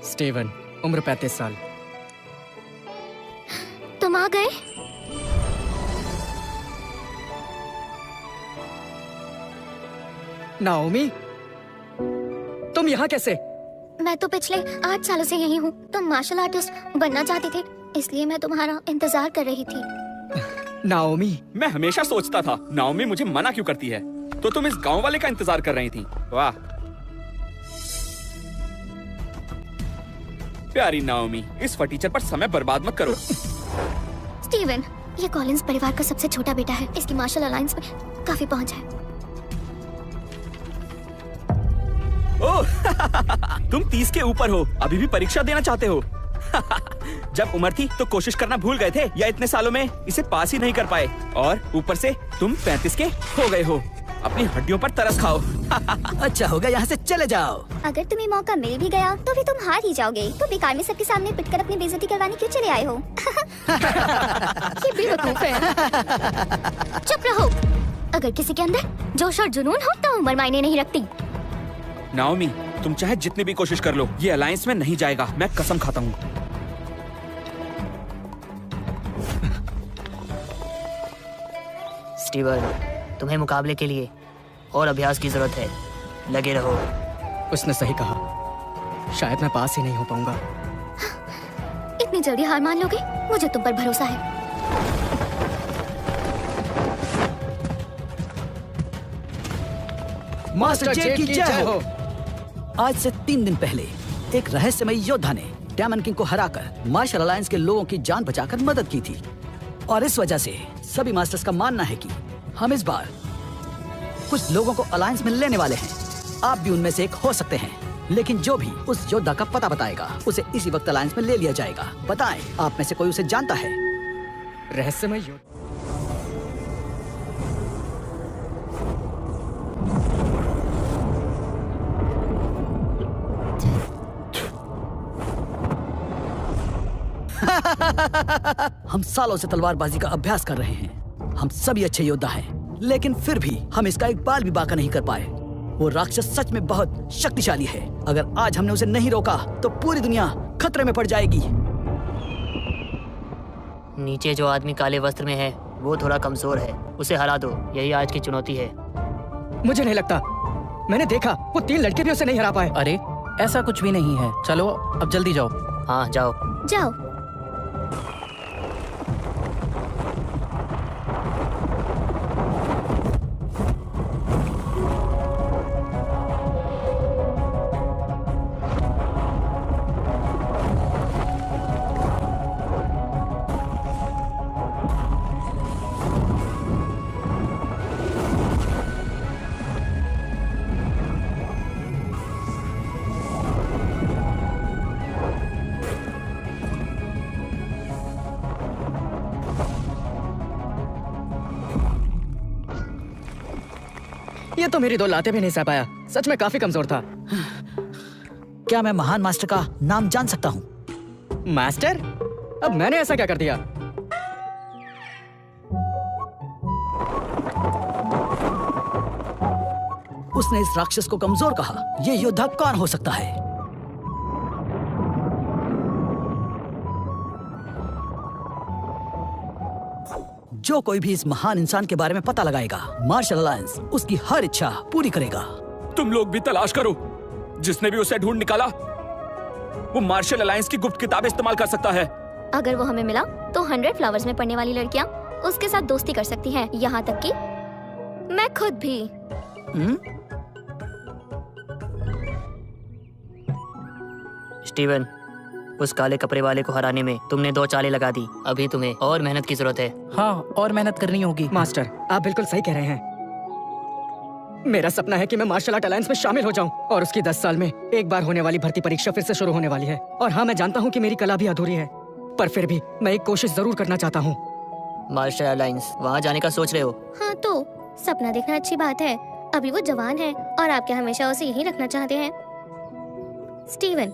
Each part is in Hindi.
स्टीवन, उम्र 35 साल। तुम आ गए? नाओमी, तुम यहाँ कैसे? मैं तो पिछले 8 सालों से यही हूँ। तुम मार्शल आर्टिस्ट बनना चाहती थे, इसलिए मैं तुम्हारा इंतजार कर रही थी। नाओमी, मैं हमेशा सोचता था नाओमी मुझे मना क्यों करती है, तो तुम इस गांव वाले का इंतजार कर रही थी। वाह प्यारी नाओमी, इस फटीचर पर समय बर्बाद मत करो। स्टीवन, ये कॉलिंस परिवार का सबसे छोटा बेटा है। इसकी मार्शल अलायंस में काफी पहुंच है। ओह तुम 30 के ऊपर हो, अभी भी परीक्षा देना चाहते हो? जब उम्र थी तो कोशिश करना भूल गए थे, या इतने सालों में इसे पास ही नहीं कर पाए, और ऊपर से तुम 35 के हो गए हो। अपनी हड्डियों पर तरस खाओ। अच्छा होगा यहाँ से चले जाओ। अगर तुम्हें मौका मिल भी गया तो भी तुम हार ही जाओगे। तो बेकार में सबके सामने पिटकर अपनी बेइज्जती करवाने क्यों चले आए हो? ये बेवकूफ है। चुप रहो। अगर किसी के अंदर जोश और जुनून हो तो उम्र मायने नहीं रखती। नाओमी, तुम चाहे जितनी भी कोशिश कर लो, ये अलायंस में नहीं जाएगा, मैं कसम खाता हूँ। स्टीवन, तुम्हें मुकाबले के लिए और अभ्यास की जरूरत है, लगे रहो। उसने सही कहा, शायद मैं पास ही नहीं हो पाऊंगा। इतनी जल्दी हार मान लोगे? मुझे तुम पर भरोसा है। मास्टर जेड की जय हो। आज से 3 दिन पहले एक रहस्यमयी योद्धा ने डेमन किंग को हराकर मार्शल अलायंस के लोगों की जान बचाकर मदद की थी, और इस वजह से सभी मास्टर्स का मानना है कि हम इस बार कुछ लोगों को अलायंस में लेने वाले हैं। आप भी उनमें से एक हो सकते हैं, लेकिन जो भी उस योद्धा का पता बताएगा उसे इसी वक्त अलायंस में ले लिया जाएगा। बताएं, आप में से कोई उसे जानता है? रहस्यमय योद्धा? हम सालों से तलवारबाजी का अभ्यास कर रहे हैं। हम सभी अच्छे योद्धा हैं, लेकिन फिर भी हम इसका एक बाल भी बांका नहीं कर पाए। वो राक्षस सच में बहुत शक्तिशाली है। अगर आज हमने उसे नहीं रोका तो पूरी दुनिया खतरे में पड़ जाएगी। नीचे जो आदमी काले वस्त्र में है वो थोड़ा कमजोर है, उसे हरा दो, यही आज की चुनौती है। मुझे नहीं लगता, मैंने देखा वो 3 लड़के भी उसे नहीं हरा पाए। अरे ऐसा कुछ भी नहीं है, चलो अब जल्दी जाओ। हाँ जाओ। जाओ। ये तो मेरी 2 लातें भी नहीं सह पाया। सच में काफी कमजोर था। क्या मैं महान मास्टर का नाम जान सकता हूँ? मास्टर? अब मैंने ऐसा क्या कर दिया? उसने इस राक्षस को कमजोर कहा। ये योद्धा कौन हो सकता है? जो कोई भी इस महान इंसान के बारे में पता लगाएगा, मार्शल अलायंस उसकी हर इच्छा पूरी करेगा। तुम लोग भी तलाश करो। जिसने भी उसे ढूंढ निकाला वो मार्शल अलायंस की गुप्त किताब इस्तेमाल कर सकता है। अगर वो हमें मिला तो 100 फ्लावर्स में पढ़ने वाली लड़कियां उसके साथ दोस्ती कर सकती हैं, यहाँ तक कि मैं खुद भी। स्टीवन, उस काले कपड़े वाले को हराने में तुमने 2 चालें लगा दी। अभी तुम्हें और मेहनत की जरूरत है। हाँ, और मेहनत करनी होगी। मास्टर, आप बिल्कुल सही कह रहे हैं। मेरा सपना है कि मैं मार्शल आर्ट अलायंस में शामिल हो जाऊं, और उसकी 10 साल में एक बार होने वाली भर्ती परीक्षा फिर से शुरू होने वाली है। और हाँ, मैं जानता हूँ कि मेरी कला भी अधूरी है, पर फिर भी मैं एक कोशिश जरूर करना चाहता हूँ। मार्शल अलायंस, वहाँ जाने का सोच रहे हो? हाँ, तो सपना देखना अच्छी बात है। अभी वो जवान है और आप क्या हमेशा उसे यही रखना चाहते हैं? स्टीवन,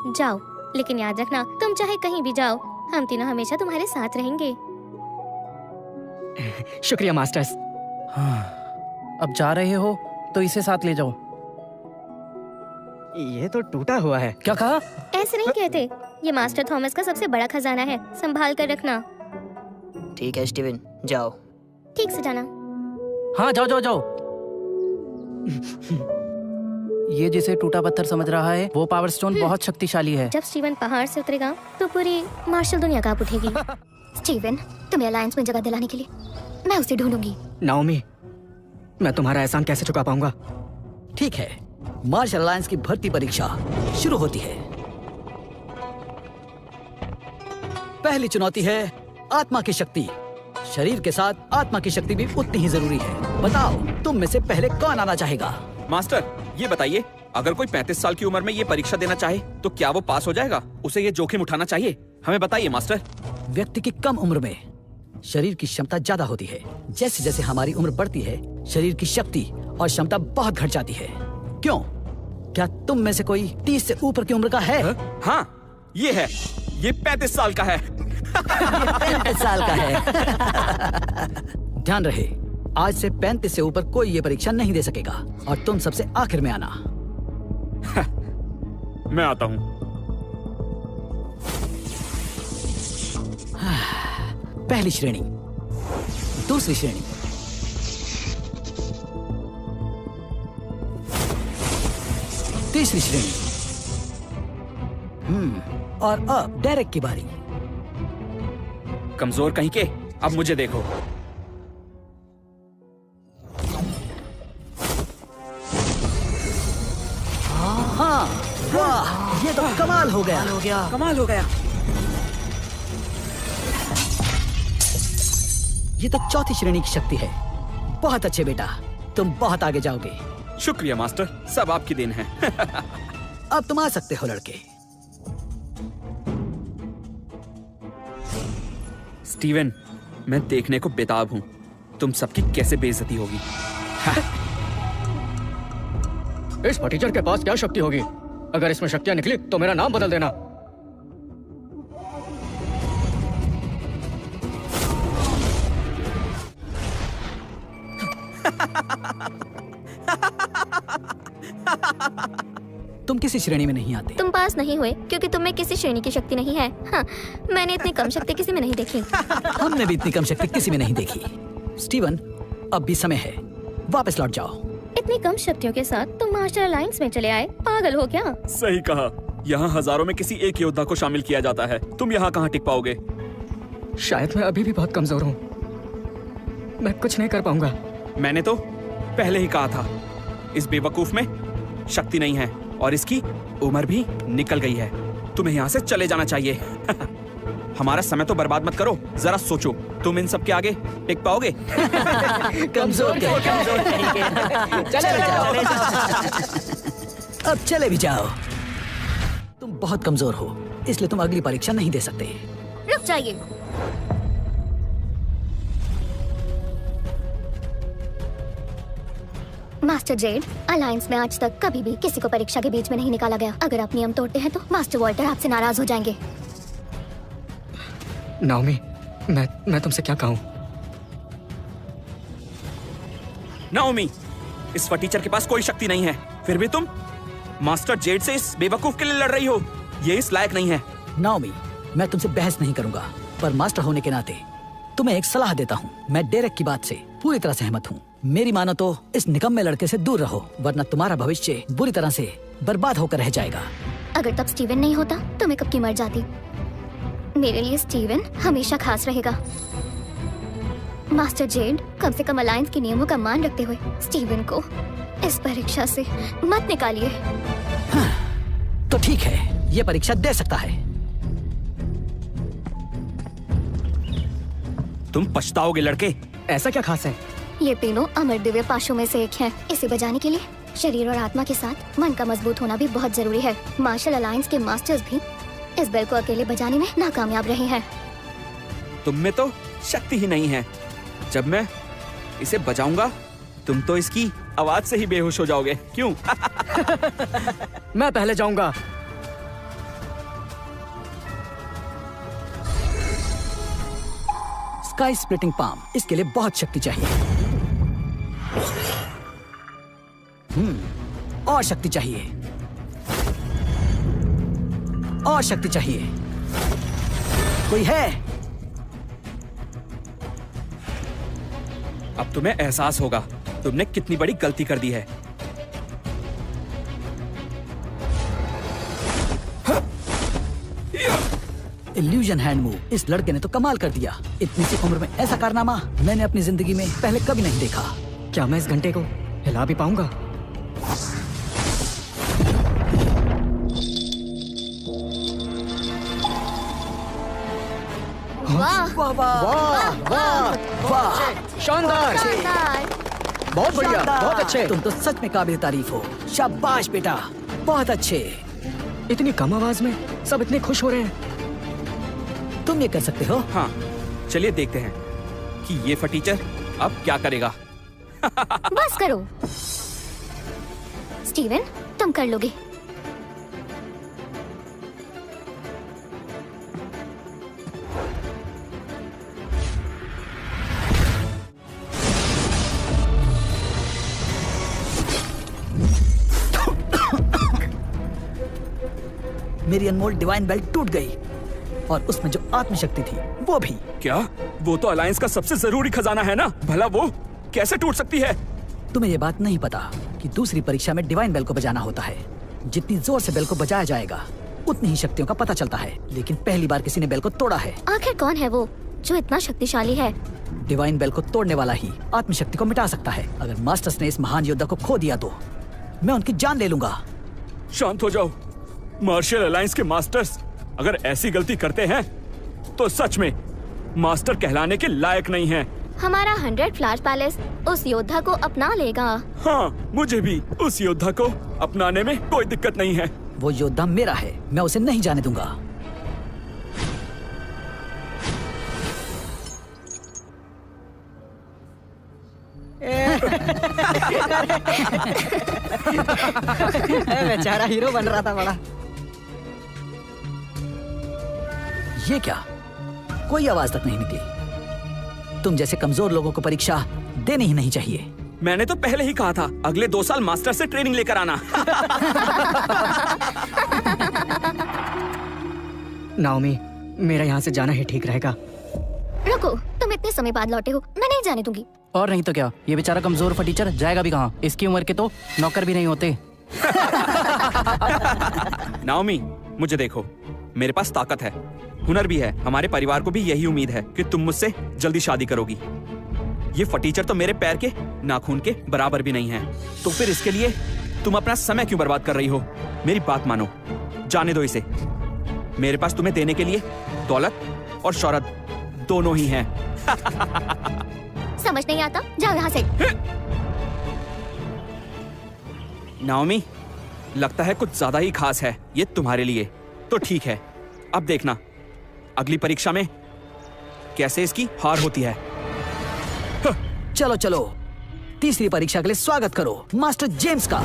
जाओ, लेकिन याद रखना, तुम चाहे कहीं भी जाओ, हम तीनों हमेशा तुम्हारे साथ रहेंगे। शुक्रिया मास्टर्स। हाँ, अब जा रहे हो तो इसे साथ ले जाओ। ये तो टूटा हुआ है। क्या कहा? ऐसे नहीं कहते, ये मास्टर थॉमस का सबसे बड़ा खजाना है, संभाल कर रखना। ठीक है स्टीवन, जाओ। ठीक से जाना। हाँ जाओ जाओ जाओ। ये जिसे टूटा पत्थर समझ रहा है, वो पावर स्टोन बहुत शक्तिशाली है। जब स्टीवन पहाड़ से उतरेगा तो पूरी मार्शल दुनिया कांप उठेगी। स्टीवन, तुम्हें अलायंस में जगह दिलाने के लिए मैं उसे ढूंढूंगी। नाओमी, मैं तुम्हारा एहसान कैसे चुका पाऊंगा? ठीक है, मार्शल अलायंस की भर्ती परीक्षा शुरू होती है। पहली चुनौती है आत्मा की शक्ति। शरीर के साथ आत्मा की शक्ति भी उतनी ही जरूरी है। बताओ, तुम में से पहले कौन आना चाहेगा? मास्टर, ये बताइए, अगर कोई 35 साल की उम्र में ये परीक्षा देना चाहे तो क्या वो पास हो जाएगा? उसे ये जोखिम उठाना चाहिए? हमें बताइए मास्टर। व्यक्ति की कम उम्र में शरीर की क्षमता ज्यादा होती है। जैसे जैसे हमारी उम्र बढ़ती है, शरीर की शक्ति और क्षमता बहुत घट जाती है। क्यों? क्या तुम में से कोई 30 से ऊपर की उम्र का है? हाँ, ये है। ये 35 साल का है। 35 साल का है। ध्यान रहे, आज से 35 से ऊपर कोई ये परीक्षा नहीं दे सकेगा और तुम सबसे आखिर में आना। मैं आता हूँ। पहली श्रेणी, दूसरी श्रेणी, तीसरी श्रेणी। और अब डेरेक की बारी। कमजोर कहीं के, अब मुझे देखो। हाँ, वाह, ये तो कमाल हो गया। कमाल हो गया। ये तो चौथी श्रेणी की शक्ति है। बहुत अच्छे बेटा, तुम बहुत आगे जाओगे। शुक्रिया मास्टर, सब आपकी देन है। अब तुम आ सकते हो लड़के। स्टीवन, मैं देखने को बेताब हूँ तुम सबकी कैसे बेइज्जती होगी। इस फटीचर के पास क्या शक्ति होगी? अगर इसमें शक्तियां निकली तो मेरा नाम बदल देना। तुम किसी श्रेणी में नहीं आते। तुम पास नहीं हुए क्योंकि तुम में किसी श्रेणी की शक्ति नहीं है। हाँ, मैंने इतनी कम शक्ति किसी में नहीं देखी। हमने भी इतनी कम शक्ति किसी में नहीं देखी। स्टीवन, अब भी समय है, वापस लौट जाओ। इतनी कम शक्तियों के साथ तुम मास्टर अलायंस में चले आए, पागल हो क्या? सही कहा, यहाँ हजारों में किसी एक योद्धा को शामिल किया जाता है। तुम यहाँ कहाँ टिक पाओगे? शायद मैं अभी भी बहुत कमजोर हूँ, मैं कुछ नहीं कर पाऊंगा। मैंने तो पहले ही कहा था, इस बेवकूफ में शक्ति नहीं है और इसकी उम्र भी निकल गई है। तुम्हें यहाँ से चले जाना चाहिए। हमारा समय तो बर्बाद मत करो, जरा सोचो, तुम इन सब के आगे टिक पाओगे? कमजोर अब चले भी जाओ। तुम बहुत कमजोर हो, इसलिए तुम अगली परीक्षा नहीं दे सकते। रुक जाइए। मास्टर जेड, अलायंस में आज तक कभी भी किसी को परीक्षा के बीच में नहीं निकाला गया। अगर आप नियम तोड़ते हैं तो मास्टर वॉल्टर आपसे नाराज हो जाएंगे। नाओमी, मैं तुमसे क्या कहूँ? नाओमी, इस फटीचर के पास कोई शक्ति नहीं है, फिर भी तुम मास्टर जेड से इस बेवकूफ के लिए लड़ रही हो। ये इस लायक नहीं है। नाओमी, मैं तुमसे बहस नहीं करूंगा, पर मास्टर होने के नाते तुम्हें एक सलाह देता हूँ। मैं डेरेक की बात से पूरी तरह सहमत हूँ। मेरी मानो तो इस निकम्मे लड़के से दूर रहो, वरना तुम्हारा भविष्य बुरी तरह से बर्बाद होकर रह जाएगा। अगर तब स्टीवन नहीं होता तो मैं कब की मर जाती। मेरे लिए स्टीवन हमेशा खास रहेगा। मास्टर जेड, कम से कम अलायंस के नियमों का मान रखते हुए स्टीवन को इस परीक्षा से मत निकालिए। हाँ, तो ठीक है, ये परीक्षा दे सकता है। तुम पछताओगे लड़के। ऐसा क्या खास है? ये तीनों अमर दिव्य पाशों में से एक है। इसे बजाने के लिए शरीर और आत्मा के साथ मन का मजबूत होना भी बहुत जरूरी है। मार्शल अलायंस के मास्टर्स भी इस बेल को अकेले बजाने में नाकामयाब रहे हैं। तुम में तो शक्ति ही नहीं है। जब मैं इसे बजाऊंगा तुम तो इसकी आवाज से ही बेहोश हो जाओगे। क्यों? मैं पहले जाऊंगा। स्काई स्प्लिटिंग पाम, इसके लिए बहुत शक्ति चाहिए। और शक्ति चाहिए। और शक्ति चाहिए। कोई है? अब तुम्हें एहसास होगा तुमने कितनी बड़ी गलती कर दी है। Illusion hand move. इस लड़के ने तो कमाल कर दिया। इतनी सी उम्र में ऐसा कारनामा मैंने अपनी जिंदगी में पहले कभी नहीं देखा। क्या मैं इस घंटे को हिला भी पाऊंगा? वाह वाह वाह वाह वाह वाह, शानदार, शानदार। बहुत बढ़िया, बहुत अच्छे। तुम तो सच में काबिल तारीफ हो। शाबाश बेटा, बहुत अच्छे। इतनी कम आवाज में सब इतने खुश हो रहे हैं। तुम ये कर सकते हो। हाँ, चलिए देखते हैं कि ये फटीचर अब क्या करेगा। बस करो स्टीवन, तुम कर लोगे। मेरी अनमोल डिवाइन बेल्ट टूट गई और उसमें जो आत्मशक्ति थी वो भी। क्या? वो तो अलायंस का सबसे जरूरी खजाना है ना, भला वो कैसे टूट सकती है? तुम्हें ये बात नहीं पता कि दूसरी परीक्षा में डिवाइन बेल को बजाना होता है। जितनी जोर से बेल को बजाया जाएगा उतनी ही शक्तियों का पता चलता है। लेकिन पहली बार किसी ने बेल को तोड़ा है। आखिर कौन है वो जो इतना शक्तिशाली है? डिवाइन बेल को तोड़ने वाला ही आत्मशक्ति को मिटा सकता है। अगर मास्टर्स ने इस महान योद्धा को खो दिया तो मैं उनकी जान ले लूंगा। शांत हो जाओ। मार्शल अलायंस के मास्टर्स अगर ऐसी गलती करते हैं तो सच में मास्टर कहलाने के लायक नहीं हैं। हमारा 100 फ्लैश पैलेस उस योद्धा को अपना लेगा। हाँ, मुझे भी उस योद्धा को अपनाने में कोई दिक्कत नहीं है। वो योद्धा मेरा है, मैं उसे नहीं जाने दूंगा। बेचारा हीरो बन रहा था बड़ा। ये क्या? कोई आवाज तक नहीं निकली। तुम जैसे कमजोर लोगों को परीक्षा देनी ही नहीं चाहिए। मैंने तो पहले ही कहा था अगले 2 साल मास्टर से ट्रेनिंग लेकर आना। नाओमी, मेरा यहाँ से जाना ही ठीक रहेगा। रुको, तुम इतने समय बाद लौटे हो, मैं नहीं जाने दूंगी। और नहीं तो क्या, ये बेचारा कमजोर फटीचर जाएगा भी कहाँ? इसकी उम्र के तो नौकर भी नहीं होते। नाओमी, मुझे देखो, मेरे पास ताकत है, हुनर भी है। हमारे परिवार को भी यही उम्मीद है कि तुम मुझसे जल्दी शादी करोगी। ये फटीचर तो मेरे पैर के नाखून के बराबर भी नहीं है, तो फिर इसके लिए तुम अपना समय क्यों बर्बाद कर रही हो? मेरी बात मानो, जाने दो इसे। मेरे पास तुम्हें देने के लिए दौलत और शौहरत दोनों ही हैं। समझ नहीं आता, जाओ यहाँ से। नाओमी, लगता है कुछ ज्यादा ही खास है ये तुम्हारे लिए। तो ठीक है, अब देखना अगली परीक्षा में कैसे इसकी हार होती है। चलो चलो, तीसरी परीक्षा के लिए स्वागत करो मास्टर जेम्स का।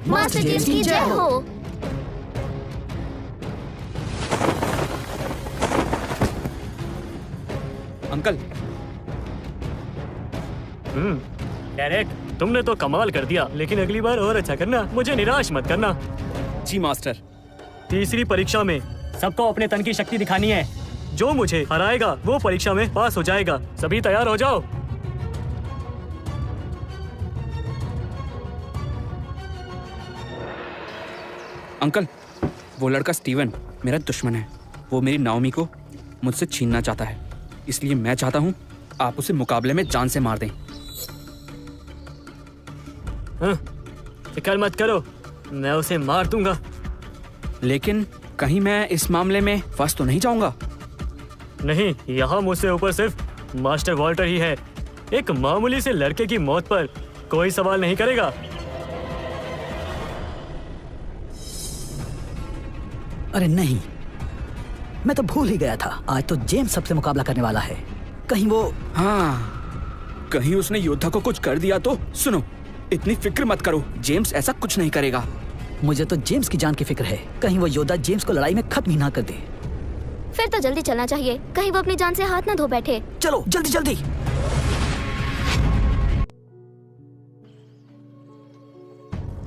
मास्टर जेम्स की जय हो। अंकल, डेरेक, तुमने तो कमाल कर दिया, लेकिन अगली बार और अच्छा करना, मुझे निराश मत करना। जी मास्टर। तीसरी परीक्षा में सबको अपने तन की शक्ति दिखानी है। जो मुझे हराएगा वो परीक्षा में पास हो जाएगा। सभी तैयार हो जाओ। अंकल, वो लड़का स्टीवन मेरा दुश्मन है। वो मेरी नाओमी को मुझसे छीनना चाहता है, इसलिए मैं चाहता हूँ आप उसे मुकाबले में जान से मार दें। हाँ, फिक्र मत करो, मैं उसे मार दूंगा। लेकिन कहीं मैं इस मामले में फंस तो नहीं जाऊंगा? नहीं, यहाँ मुझसे ऊपर सिर्फ मास्टर वॉल्टर ही है। एक मामूली से लड़के की मौत पर कोई सवाल नहीं करेगा। अरे नहीं, मैं तो भूल ही गया था। आज तो जेम्स सबसे मुकाबला करने वाला है। कहीं वो... हाँ, कहीं उसने योद्धा को कुछ कर दिया तो? सुनो, इतनी फिक्र मत करो, जेम्स ऐसा कुछ नहीं करेगा। मुझे तो जेम्स की जान की फिक्र है। कहीं वो योद्धा जेम्स को लड़ाई में खत्म ही ना कर दे। फिर तो जल्दी चलना चाहिए, कहीं वो अपनी जान से हाथ ना धो बैठे। चलो जल्दी जल्दी।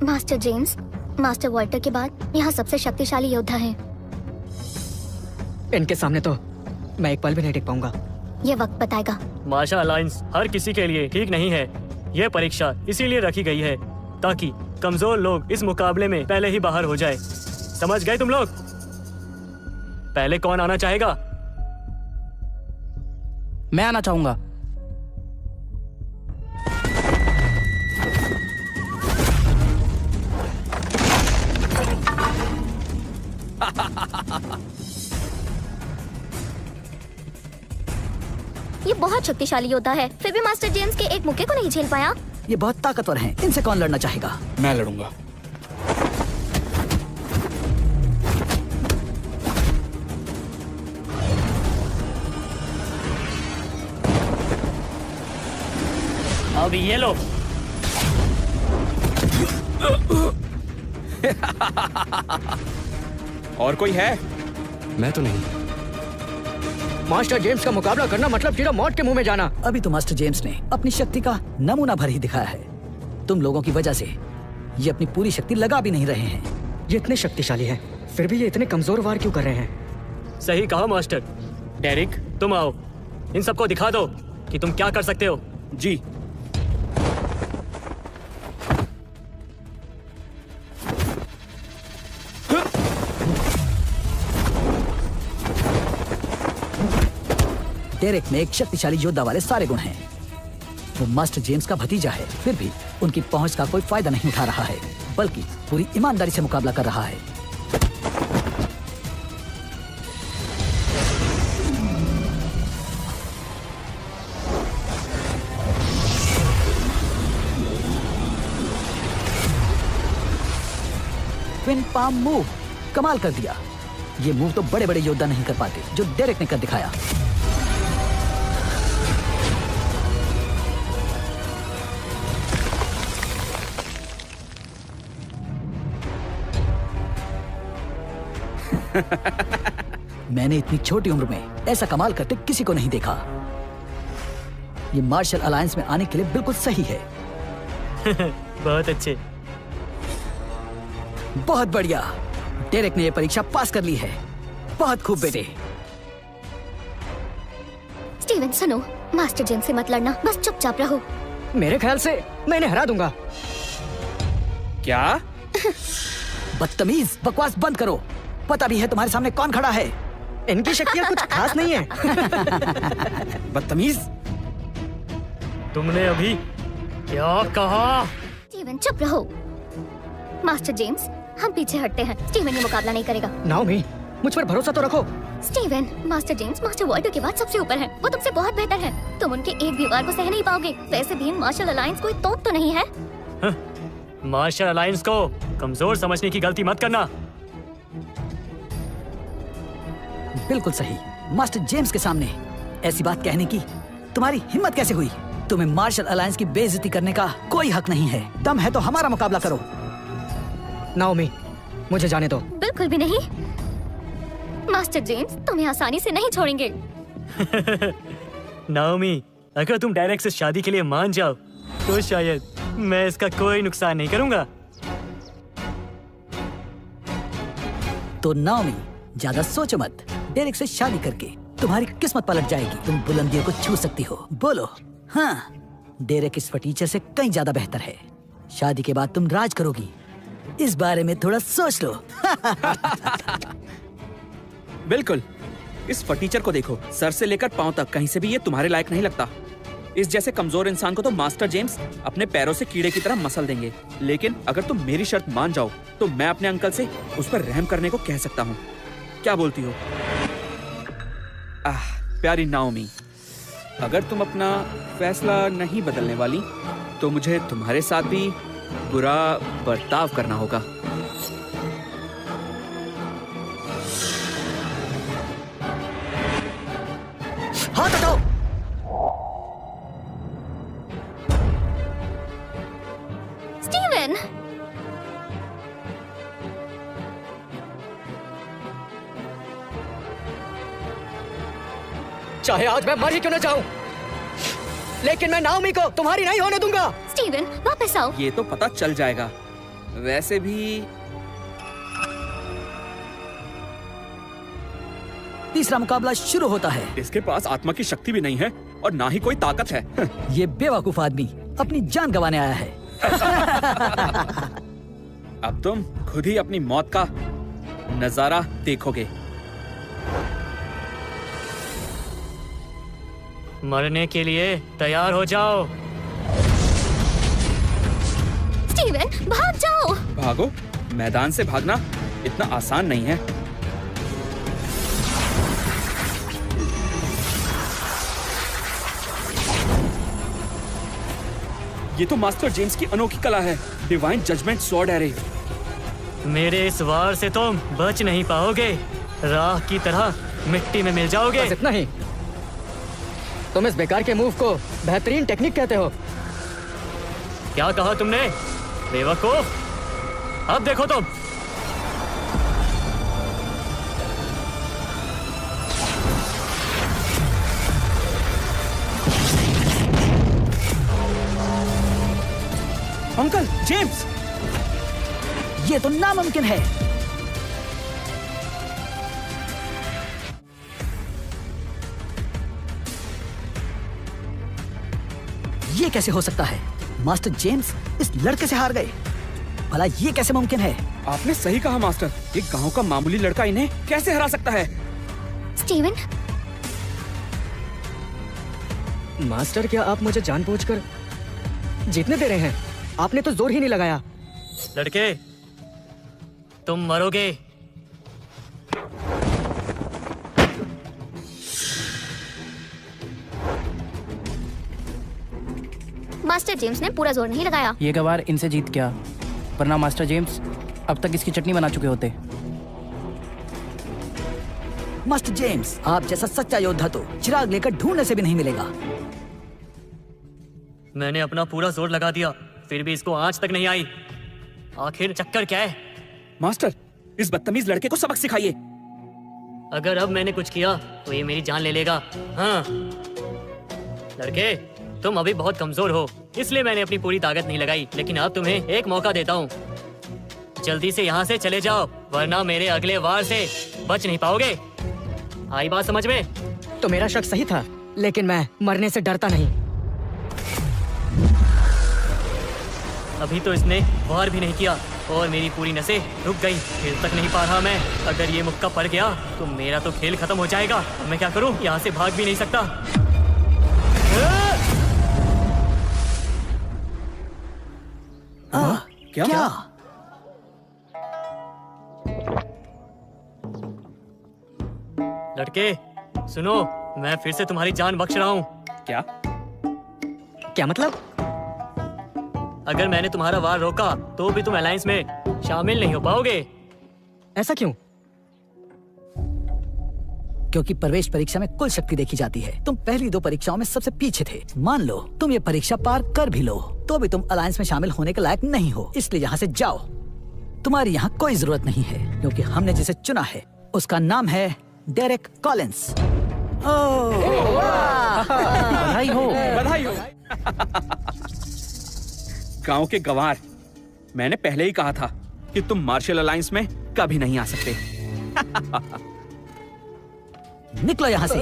मास्टर जेम्स, मास्टर वॉल्टर के बाद यहाँ सबसे शक्तिशाली योद्धा है। इनके सामने तो मैं एक पल भी नहीं टिक पाऊंगा। ये वक्त बताएगा। मार्शल अलायंस हर किसी के लिए ठीक नहीं है। यह परीक्षा इसीलिए रखी गई है ताकि कमजोर लोग इस मुकाबले में पहले ही बाहर हो जाए। समझ गए तुम लोग? पहले कौन आना चाहेगा? मैं आना चाहूंगा। ये बहुत शक्तिशाली योद्धा है, फिर भी मास्टर जेम्स के एक मुक्के को नहीं झेल पाया। ये बहुत ताकतवर हैं। इनसे कौन लड़ना चाहेगा? मैं लड़ूंगा। अभी ये लो। और कोई है? मैं तो नहीं। मास्टर जेम्स का मुकाबला करना मतलब सीधा मौत के मुंह में जाना। अभी तो मास्टर जेम्स ने अपनी शक्ति का नमूना भर ही दिखाया है। तुम लोगों की वजह से ये अपनी पूरी शक्ति लगा भी नहीं रहे हैं। ये इतने शक्तिशाली हैं, फिर भी ये इतने कमजोर वार क्यों कर रहे हैं? सही कहा मास्टर। डेरिक, तुम आओ, इन सबको दिखा दो कि तुम क्या कर सकते हो। जी। डेरेक में एक शक्तिशाली योद्धा वाले सारे गुण हैं। वो मास्टर जेम्स का भतीजा है, फिर भी उनकी पहुंच का कोई फायदा नहीं उठा रहा है, बल्कि पूरी ईमानदारी से मुकाबला कर रहा है। ट्विन पाम मूव कमाल कर दिया। ये मूव तो बड़े बड़े योद्धा नहीं कर पाते, जो डेरेक ने कर दिखाया। मैंने इतनी छोटी उम्र में ऐसा कमाल करते किसी को नहीं देखा। ये मार्शल अलायंस में आने के लिए बिल्कुल सही है। बहुत अच्छे। बहुत बढ़िया। डेरेक ने ये परीक्षा पास कर ली है। बहुत खूब बेटे। स्टीवन सुनो, मास्टर जेम्स से मत लड़ना, बस चुपचाप रहो। मेरे ख्याल से मैं इन्हें हरा दूंगा। क्या? बदतमीज, बकवास बंद करो। पता भी है तुम्हारे सामने कौन खड़ा है। इनकी शक्तियाँ कुछ खास नहीं है। बदतमीज। तुमने अभी क्या कहा? स्टीवन चुप रहो। मास्टर जेम्स, हम पीछे हटते हैं। स्टीवन ये मुकाबला नहीं करेगा। नाओमी, मुझ पर भरोसा तो रखो। Steven, master James master Walter के बाद सबसे ऊपर है। वो तुमसे बहुत बेहतर है। तुम उनके एक भी वार को सह नहीं पाओगे। वैसे भी मार्शल अलायंस कोई तोप तो नहीं है। मार्शल अलायंस को कमजोर समझने की गलती मत करना। बिल्कुल सही। मास्टर जेम्स के सामने ऐसी बात कहने की तुम्हारी हिम्मत कैसे हुई? तुम्हें मार्शल अलायंस की बेइज्जती करने का कोई हक नहीं है। दम है तो हमारा मुकाबला करो। नाओमी, मुझे जाने दो। बिल्कुल भी नहीं। मास्टर जेम्स तुम्हें आसानी से नहीं छोड़ेंगे। नाओमी, अगर तुम डायरेक्ट से शादी के लिए मान जाओ तो शायद मैं इसका कोई नुकसान नहीं करूंगा। तो नाओमी, ज्यादा सोचो मत। डेरेक से शादी करके तुम्हारी किस्मत पलट जाएगी। तुम बुलंदियों को छू सकती हो। बोलो हाँ। डेरेक इस फटीचर से कहीं ज्यादा बेहतर है। शादी के बाद तुम राज करोगी। इस बारे में थोड़ा सोच लो। बिल्कुल। इस फटीचर को देखो, सर से लेकर पांव तक कहीं से भी ये तुम्हारे लायक नहीं लगता। इस जैसे कमजोर इंसान को तो मास्टर जेम्स अपने पैरों से कीड़े की तरह मसल देंगे। लेकिन अगर तुम मेरी शर्त मान जाओ तो मैं अपने अंकल से उस पर रहम करने को कह सकता हूँ। क्या बोलती हो? प्यारी नाओमी, अगर तुम अपना फैसला नहीं बदलने वाली तो मुझे तुम्हारे साथ भी बुरा बर्ताव करना होगा। हाथ हटाओ। स्टीवन, चाहे आज मैं मर ही क्यों न जाऊं, लेकिन मैं नाओमी को तुम्हारी नहीं होने दूंगा। स्टीवन वापस आओ। ये तो पता चल जाएगा वैसे भी तीसरा मुकाबला शुरू होता है। इसके पास आत्मा की शक्ति भी नहीं है और ना ही कोई ताकत है। ये बेवकूफ आदमी अपनी जान गंवाने आया है। अब तुम खुद ही अपनी मौत का नजारा देखोगे। मरने के लिए तैयार हो जाओ। स्टीवन, भाग जाओ। भागो? मैदान से भागना इतना आसान नहीं है। ये तो मास्टर जेम्स की अनोखी कला है, डिवाइन जजमेंट स्वॉर्ड एरे। मेरे इस वार से तुम बच नहीं पाओगे, राख की तरह मिट्टी में मिल जाओगे। बस इतना ही? तुम इस बेकार के मूव को बेहतरीन टेक्निक कहते हो? क्या कहा तुमने बेवकूफ? अब देखो तुम। अंकल जेम्स, ये तो नामुमकिन है। ये कैसे हो सकता है? मास्टर जेम्स इस लड़के से हार गए। भला ये कैसे मुमकिन है? आपने सही कहा मास्टर, एक गांव का मामूली लड़का इन्हें कैसे हरा सकता है? स्टीवन, मास्टर, क्या आप मुझे जानबूझकर जीतने दे रहे हैं? आपने तो जोर ही नहीं लगाया। लड़के, तुम मरोगे। मास्टर जेम्स ने पूरा जोर नहीं लगाया। ये गवार इनसे जीत गया, वरना मास्टर जेम्स अब तक इसकी चटनी बना चुके होते। मास्टर जेम्स, आप जैसा सच्चा योद्धा तो चिराग लेकर ढूंढने से भी नहीं मिलेगा। मैंने अपना पूरा जोर लगा दिया, फिर भी इसको आंच तक नहीं आई। आखिर चक्कर क्या है? मास्टर, इस बदतमीज लड़के को सबक सिखाइए। अगर अब मैंने कुछ किया तो ये मेरी जान ले लेगा। हाँ लड़के, तुम अभी बहुत कमजोर हो, इसलिए मैंने अपनी पूरी ताकत नहीं लगाई। लेकिन अब तुम्हें एक मौका देता हूँ, जल्दी से यहाँ से चले जाओ, वरना मेरे अगले वार से बच नहीं पाओगे। आई बात समझ में? तो मेरा शक सही था, लेकिन मैं मरने से डरता नहीं। अभी तो इसने वार भी नहीं किया और मेरी पूरी नसें रुक गई। हिल तक नहीं पा रहा मैं। अगर ये मुक्का पड़ गया तो मेरा तो खेल खत्म हो जाएगा। मैं क्या करूं? यहाँ से भाग भी नहीं सकता। क्या? लड़के सुनो, मैं फिर से तुम्हारी जान बख्श रहा हूँ। क्या? क्या मतलब? अगर मैंने तुम्हारा वार रोका तो भी तुम अलायंस में शामिल नहीं हो पाओगे। ऐसा क्यों? क्योंकि प्रवेश परीक्षा में कुल शक्ति देखी जाती है। तुम पहली 2 परीक्षाओं में सबसे पीछे थे। मान लो तुम ये परीक्षा पार कर भी लो तो भी तुम अलायंस में शामिल होने के लायक नहीं हो। इसलिए यहाँ से जाओ। तुम्हारी यहाँ कोई जरूरत नहीं है, क्योंकि हमने जिसे चुना है उसका नाम है डेरेक कॉलिंस। बधाई हो। बधाई हो। गांव के गवार, मैंने पहले ही कहा था कि तुम मार्शल अलायंस में कभी नहीं आ सकते। निकलो यहाँ से,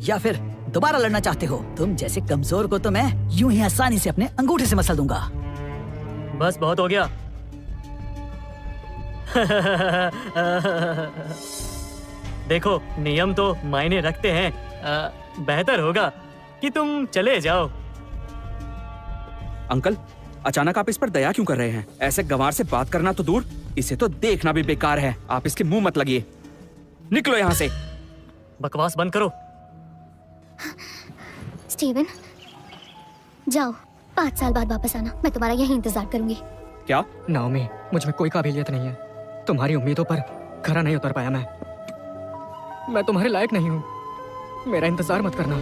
या फिर दोबारा लड़ना चाहते हो? तुम जैसे कमजोर को तो मैं यूं ही आसानी से अपने अंगूठे से मसल दूंगा। बस बहुत हो गया। देखो, नियम तो मायने रखते हैं। बेहतर होगा कि तुम चले जाओ। अंकल, अचानक आप इस पर दया क्यों कर रहे हैं? ऐसे गंवार से बात करना तो दूर, इसे तो देखना भी बेकार है। आप इसके मुंह मत लगिए। निकलो यहाँ से। बकवास बंद करो। स्टीवन, जाओ, 5 साल बाद वापस आना। मैं तुम्हारा यही इंतजार करूंगी। क्या? नाओमी, मुझ में कोई काबिलियत नहीं है। तुम्हारी उम्मीदों पर खरा नहीं उतर पाया मैं तुम्हारे लायक नहीं हूँ। मेरा इंतजार मत करना।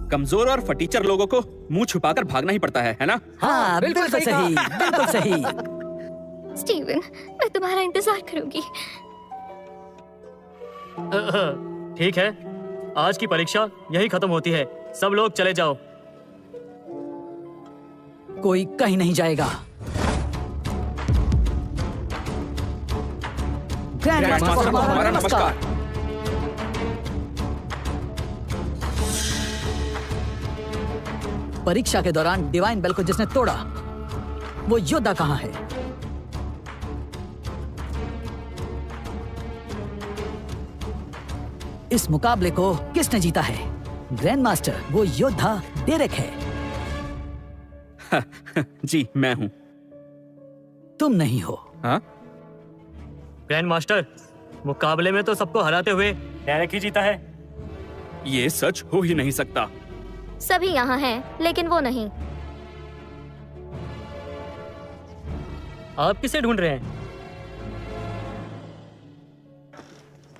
कमजोर और फटीचर लोगों को मुंह छुपाकर भागना ही पड़ता है ना? हाँ, बिल्कुल सही, बिल्कुल सही। स्टीवन, मैं तुम्हारा इंतजार करूंगी। ठीक है, आज की परीक्षा यही खत्म होती है। सब लोग चले जाओ। कोई कहीं नहीं जाएगा। ग्रैंड मास्टर को हमारा नमस्कार। परीक्षा के दौरान डिवाइन बेल को जिसने तोड़ा, वो योद्धा कहाँ है? इस मुकाबले को किसने जीता है? ग्रैंड मास्टर, वो योद्धा डेरेक है। जी, मैं हूँ। तुम नहीं हो। हाँ? ग्रैंड मास्टर, मुकाबले में तो सबको हराते हुए डेरेक ही जीता है। ये सच हो ही नहीं सकता। सभी यहाँ हैं, लेकिन वो नहीं। आप किसे ढूंढ रहे हैं?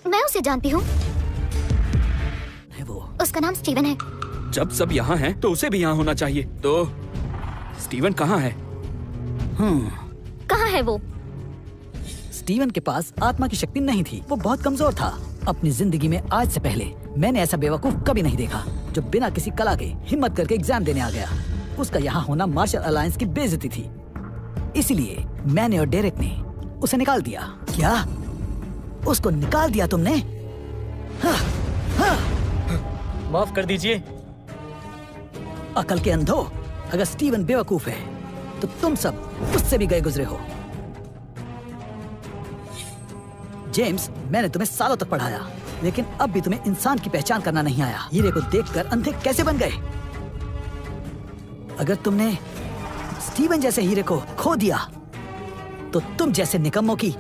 मैं उसे जानती हूँ। है वो? उसका नाम स्टीवन है। जब सब यहाँ हैं, तो उसे भी यहाँ होना चाहिए। तो स्टीवन कहाँ है? कहाँ है वो? स्टीवन के पास आत्मा की शक्ति नहीं थी। वो बहुत कमजोर था। अपनी जिंदगी में आज से पहले मैंने ऐसा बेवकूफ कभी नहीं देखा जो बिना किसी कला के हिम्मत करके एग्जाम देने आ गया। उसका यहाँ होना मार्शल अलायंस की बेइज्जती थी। इसीलिए मैंने और डेरेक ने उसे निकाल दिया। क्या? उसको निकाल दिया तुमने? माफ कर दीजिए। अकल के अंधो, अगर स्टीवन बेवकूफ है तो तुम सब उससे भी गए गुजरे हो। जेम्स, मैंने तुम्हें सालों तक पढ़ाया, लेकिन अब भी तुम्हें इंसान की पहचान करना नहीं आया। हीरे को देखकर अंधे कैसे बन गए? अगर तुमने स्टीवन जैसे हीरे को खो दिया तो तुम जैसे निकम्मों की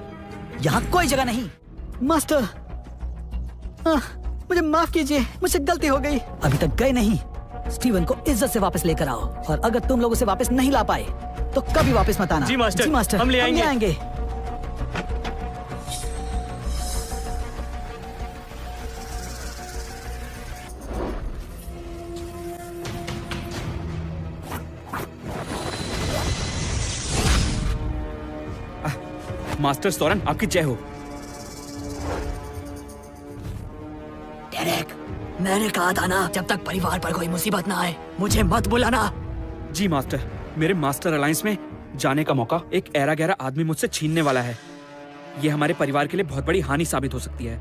यहाँ कोई जगह नहीं। मास्टर, मुझे माफ कीजिए, मुझसे गलती हो गई। अभी तक गए नहीं। स्टीवन को इज्जत से वापस लेकर आओ, और अगर तुम लोग उसे वापस नहीं ला पाए तो कभी वापस मत आना। जी मास्टर, हम ले आएंगे। मास्टर सोरन, आपकी जय हो। डेरेक, मैंने कहा था ना, जब तक परिवार पर कोई मुसीबत ना आए मुझे मत बुलाना। जी मास्टर, मेरे मास्टर अलायंस में जाने का मौका एक ऐरा गहरा आदमी मुझसे छीनने वाला है। ये हमारे परिवार के लिए बहुत बड़ी हानि साबित हो सकती है।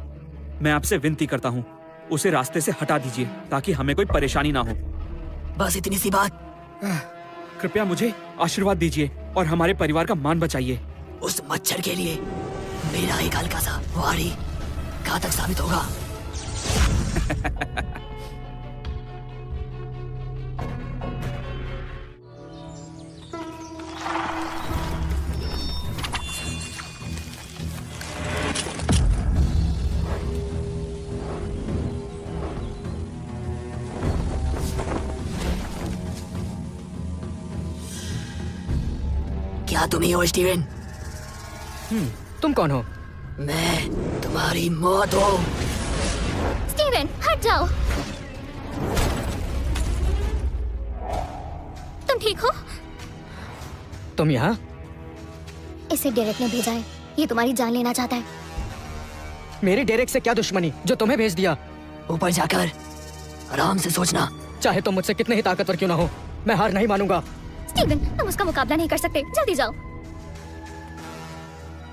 मैं आपसे विनती करता हूँ, उसे रास्ते से हटा दीजिए ताकि हमें कोई परेशानी ना हो। बस इतनी सी बात? कृपया मुझे आशीर्वाद दीजिए और हमारे परिवार का मान बचाइए। उस मच्छर के लिए मेरा एक हल्का सा वारी घातक साबित होगा। क्या तुम ही हो स्टीवन? तुम कौन हो? मैं तुम्हारी मौत हूँ। स्टीवन, हट जाओ। तुम ठीक हो? तुम यहाँ? इसे डेरेक ने भेजा है। ये तुम्हारी जान लेना चाहता है। मेरी डेरेक से क्या दुश्मनी जो तुम्हें भेज दिया? ऊपर जाकर आराम से सोचना। चाहे तुम मुझसे कितने ही ताकतवर क्यों ना हो, मैं हार नहीं मानूंगा। स्टीवन, तुम उसका मुकाबला नहीं कर सकते। जल्दी जाओ।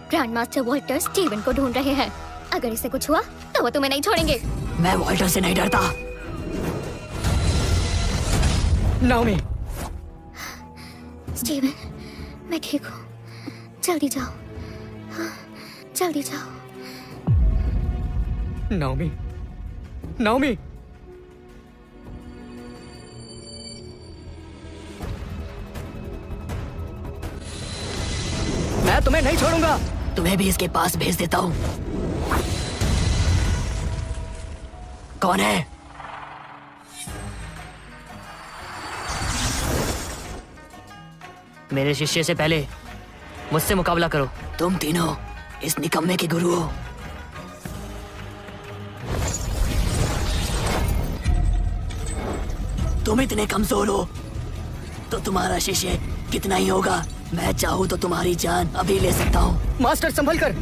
ग्रैंड मास्टर वॉल्टर स्टीवन को ढूंढ रहे हैं। अगर इसे कुछ हुआ तो वो तुम्हें नहीं छोड़ेंगे। मैं वॉल्टर से नहीं डरता। नाओमी। स्टीवन, मैं ठीक हूँ। जल्दी जाओ, जल्दी जाओ। Naomi, Naomi. मैं तुम्हें नहीं छोड़ूंगा। तुम्हें भी इसके पास भेज देता हूँ। कौन है? मेरे शिष्य से पहले मुझसे मुकाबला करो। तुम तीनों इस निकम्मे के गुरु हो। तुम इतने कमजोर हो तो तुम्हारा शिष्य कितना ही होगा? मैं चाहूँ तो तुम्हारी जान अभी ले सकता हूँ। मास्टर संभल कर।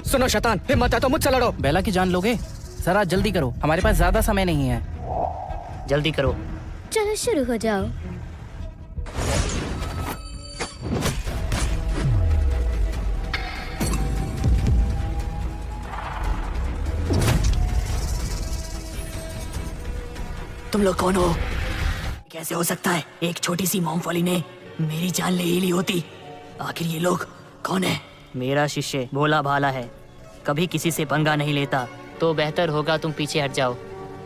सुनो शैतान, हिम्मत है तो मुझसे लड़ो। बेला की जान लोगे? सर आज जल्दी करो, हमारे पास ज्यादा समय नहीं है। जल्दी करो। चलो शुरू हो जाओ। तुम लोग कौन हो? कैसे हो सकता है? एक छोटी सी मूंगफली ने मेरी जान ले ही ली होती। आखिर ये लोग कौन है? मेरा शिष्य भोला भाला है, कभी किसी से पंगा नहीं लेता। तो बेहतर होगा तुम पीछे हट जाओ,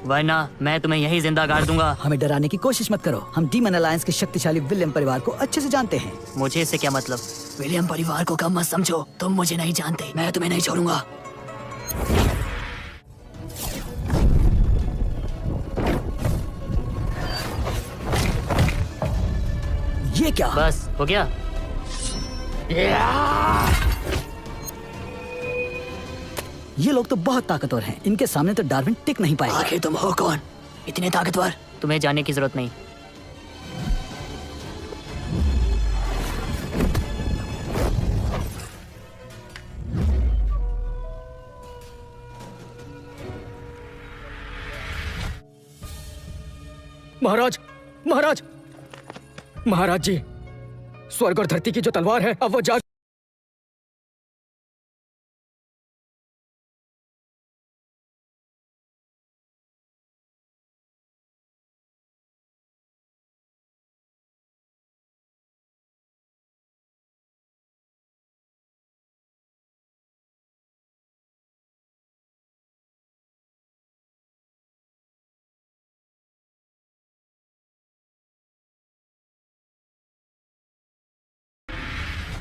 वरना मैं तुम्हें यही जिंदा गाड़ दूंगा। हमें डराने की कोशिश मत करो। हम डीमन अलायंस के शक्तिशाली विलियम परिवार को अच्छे से जानते हैं। मुझे इससे क्या मतलब? विलियम परिवार को कम मत समझो। तुम मुझे नहीं जानते, मैं तुम्हें नहीं छोड़ूंगा। ये क्या? बस हो गया। ये लोग तो बहुत ताकतवर हैं। इनके सामने तो डार्विन टिक नहीं पाएगा। आखिर तुम हो कौन इतने ताकतवर? तुम्हें जानने की जरूरत नहीं। महाराज, महाराज, महाराज जी, स्वर्ग और धरती की जो तलवार है अब वो जाग।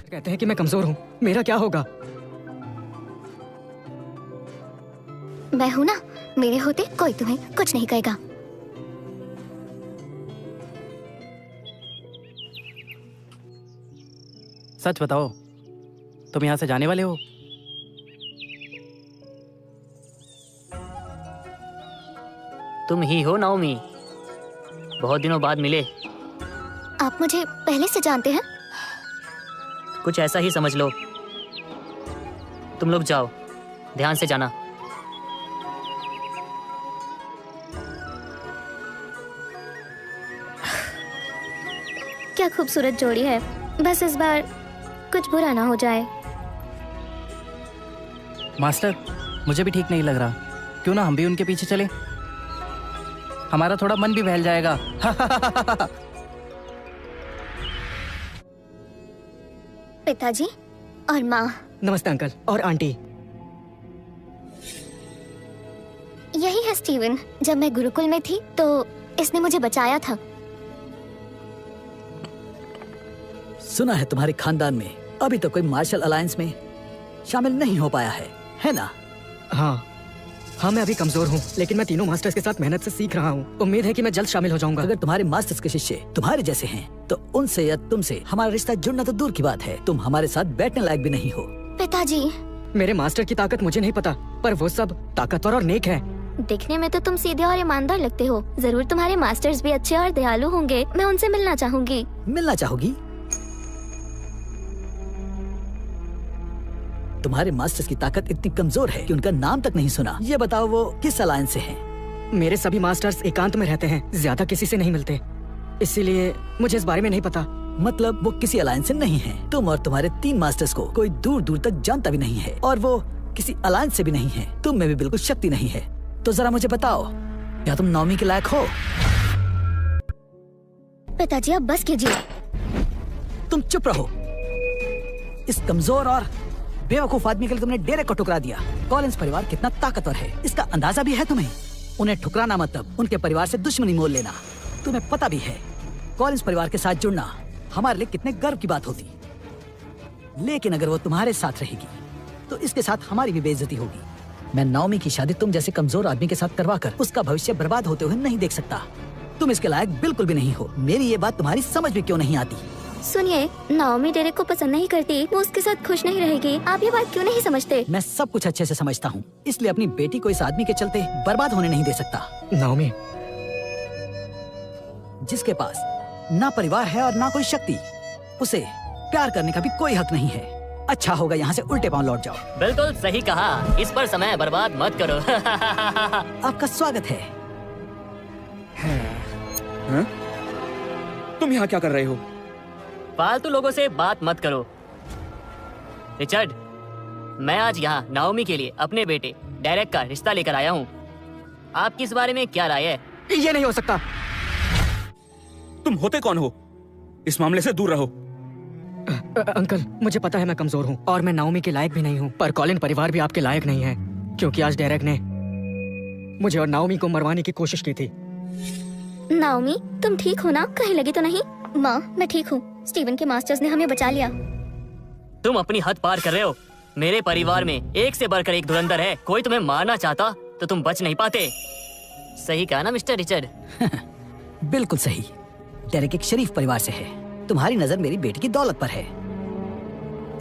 कहते हैं कि मैं कमजोर हूं, मेरा क्या होगा? मैं हूं ना, मेरे होते कोई तुम्हें कुछ नहीं कहेगा। सच बताओ, तुम यहाँ से जाने वाले हो? तुम ही हो नाओमी, बहुत दिनों बाद मिले। आप मुझे पहले से जानते हैं? कुछ ऐसा ही समझ लो। तुम लोग जाओ, ध्यान से जाना। क्या खूबसूरत जोड़ी है। बस इस बार कुछ बुरा ना हो जाए। मास्टर, मुझे भी ठीक नहीं लग रहा। क्यों ना हम भी उनके पीछे चले? हमारा थोड़ा मन भी बहल जाएगा। पिताजी और माँ। नमस्ते अंकल और आंटी। यही है स्टीवन। जब मैं गुरुकुल में थी तो इसने मुझे बचाया था। सुना है तुम्हारे खानदान में अभी तो कोई मार्शल अलायंस में शामिल नहीं हो पाया है ना? हाँ, मैं अभी कमजोर हूँ, लेकिन मैं तीनों मास्टर्स के साथ मेहनत से सीख रहा हूँ। उम्मीद है कि मैं जल्द शामिल हो जाऊंगा। अगर तुम्हारे मास्टर्स के शिष्य तुम्हारे जैसे हैं, तो उनसे या तुमसे हमारा रिश्ता जुड़ना तो दूर की बात है, तुम हमारे साथ बैठने लायक भी नहीं हो। पिताजी, मेरे मास्टर की ताकत मुझे नहीं पता, पर वो सब ताकतवर और नेक हैं। दिखने में तो तुम सीधे और ईमानदार लगते हो। जरूर तुम्हारे मास्टर्स भी अच्छे और दयालु होंगे। मैं उनसे मिलना चाहूंगी। मिलना चाहोगी? तुम्हारे मास्टर्स की ताकत इतनी कमजोर है कि उनका नाम तक नहीं सुना। ये बताओ वो किस अलायंस से हैं? मेरे सभी मास्टर्स एकांत में रहते हैं, ज्यादा किसी से नहीं मिलते, इसीलिए मुझे इस बारे में नहीं पता। मतलब वो किसी अलायंस से नहीं है। तुम और तुम्हारे 3 मास्टर्स को कोई दूर दूर तक जानता भी नहीं है, और वो किसी अलायंस से भी नहीं है। तुम में भी बिल्कुल शक्ति नहीं है। तो जरा मुझे बताओ, क्या तुम नाओमी के लायक हो? पिताजी आप बस कीजिए। तुम चुप रहो। इस कमजोर और बेवकूफ आदमी के लिए तुमने डेरे को ठुकरा दिया। कॉलिंस परिवार कितना ताकतवर है, इसका अंदाजा भी है तुम्हें। उन्हें ठुकराना मतलब उनके परिवार से दुश्मनी मोल लेना। तुम्हें पता भी है कॉलिंस परिवार के साथ जुड़ना हमारे लिए कितने गर्व की बात होती। लेकिन अगर वो तुम्हारे साथ रहेगी तो इसके साथ हमारी भी बेइज्जती होगी। मैं नाओमी की शादी तुम जैसे कमजोर आदमी के साथ करवाकर उसका भविष्य बर्बाद होते हुए नहीं देख सकता। तुम इसके लायक बिल्कुल भी नहीं हो। मेरी ये बात तुम्हारी समझ में क्यों नहीं आती? सुनिए, नाओमी डेरेक को पसंद नहीं करती, वो उसके साथ खुश नहीं रहेगी। आप ये बात क्यों नहीं समझते? मैं सब कुछ अच्छे से समझता हूँ, इसलिए अपनी बेटी को इस आदमी के चलते बर्बाद होने नहीं दे सकता। नाओमी, जिसके पास ना परिवार है और ना कोई शक्ति, उसे प्यार करने का भी कोई हक नहीं है। अच्छा होगा यहाँ से उल्टे पांव लौट जाओ। बिल्कुल सही कहा, इस पर समय बर्बाद मत करो। आपका स्वागत है। हाँ? तुम यहाँ क्या कर रहे हो? फालतू लोगों से बात मत करो। रिचर्ड, मैं आज यहाँ नाओमी के लिए अपने बेटे डेरेक का रिश्ता लेकर आया हूँ। आपकी इस बारे में क्या राय है? ये नहीं हो सकता। तुम होते कौन हो? इस मामले से दूर रहो। अंकल, मुझे पता है मैं कमजोर हूँ और मैं नाओमी के लायक भी नहीं हूँ, पर कॉलिन परिवार भी आपके लायक नहीं है, क्योंकि आज डेरेक ने मुझे और नाओमी को मरवाने की कोशिश की थी। नाओमी, तुम ठीक हो ना? कहीं लगी तो नहीं? माँ, मैं ठीक हूँ। स्टीवन के मास्टर्स ने हमें बचा लिया। तुम अपनी हद पार कर रहे हो। मेरे परिवार में एक से बढ़कर एक धुरंधर है। कोई तुम्हें मारना चाहता तो तुम बच नहीं पाते। सही कहा ना मिस्टर रिचर्ड? बिल्कुल सही। डेरेक एक शरीफ परिवार से है। तुम्हारी नजर मेरी बेटी की दौलत पर है,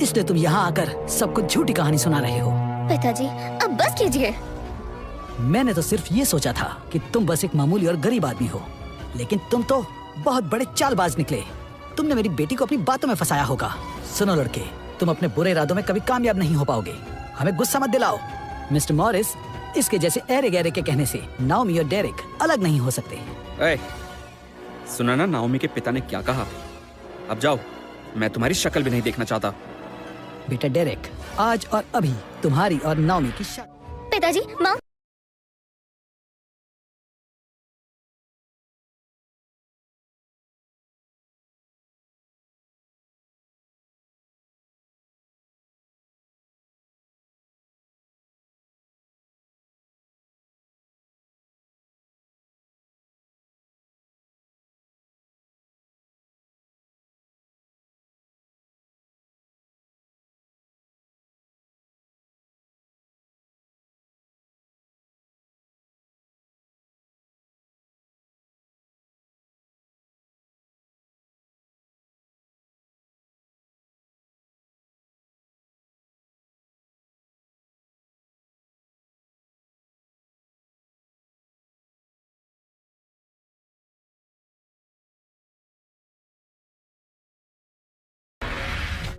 इसलिए तुम यहाँ आकर सबको झूठी कहानी सुना रहे हो। पिताजी, अब बस कीजिए। मैंने तो सिर्फ ये सोचा था कि तुम बस एक मामूली और गरीब आदमी हो, लेकिन तुम तो बहुत बड़े चालबाज निकले। तुमने मेरी बेटी को अपनी बातों में फंसाया होगा। सुनो लड़के, तुम अपने बुरे इरादों में कभी कामयाब नहीं हो पाओगे। हमें गुस्सा मत दिलाओ। मिस्टर मॉरिस, इसके जैसे ऐरे गहरे के कहने से नाओमी और डेरेक अलग नहीं हो सकते। ए, सुना ना नाओमी के पिता ने क्या कहा? अब जाओ, मैं तुम्हारी शक्ल भी नहीं देखना चाहता। बेटा डेरेक, आज और अभी तुम्हारी और नाओमी की शादी। पिताजी, माँ।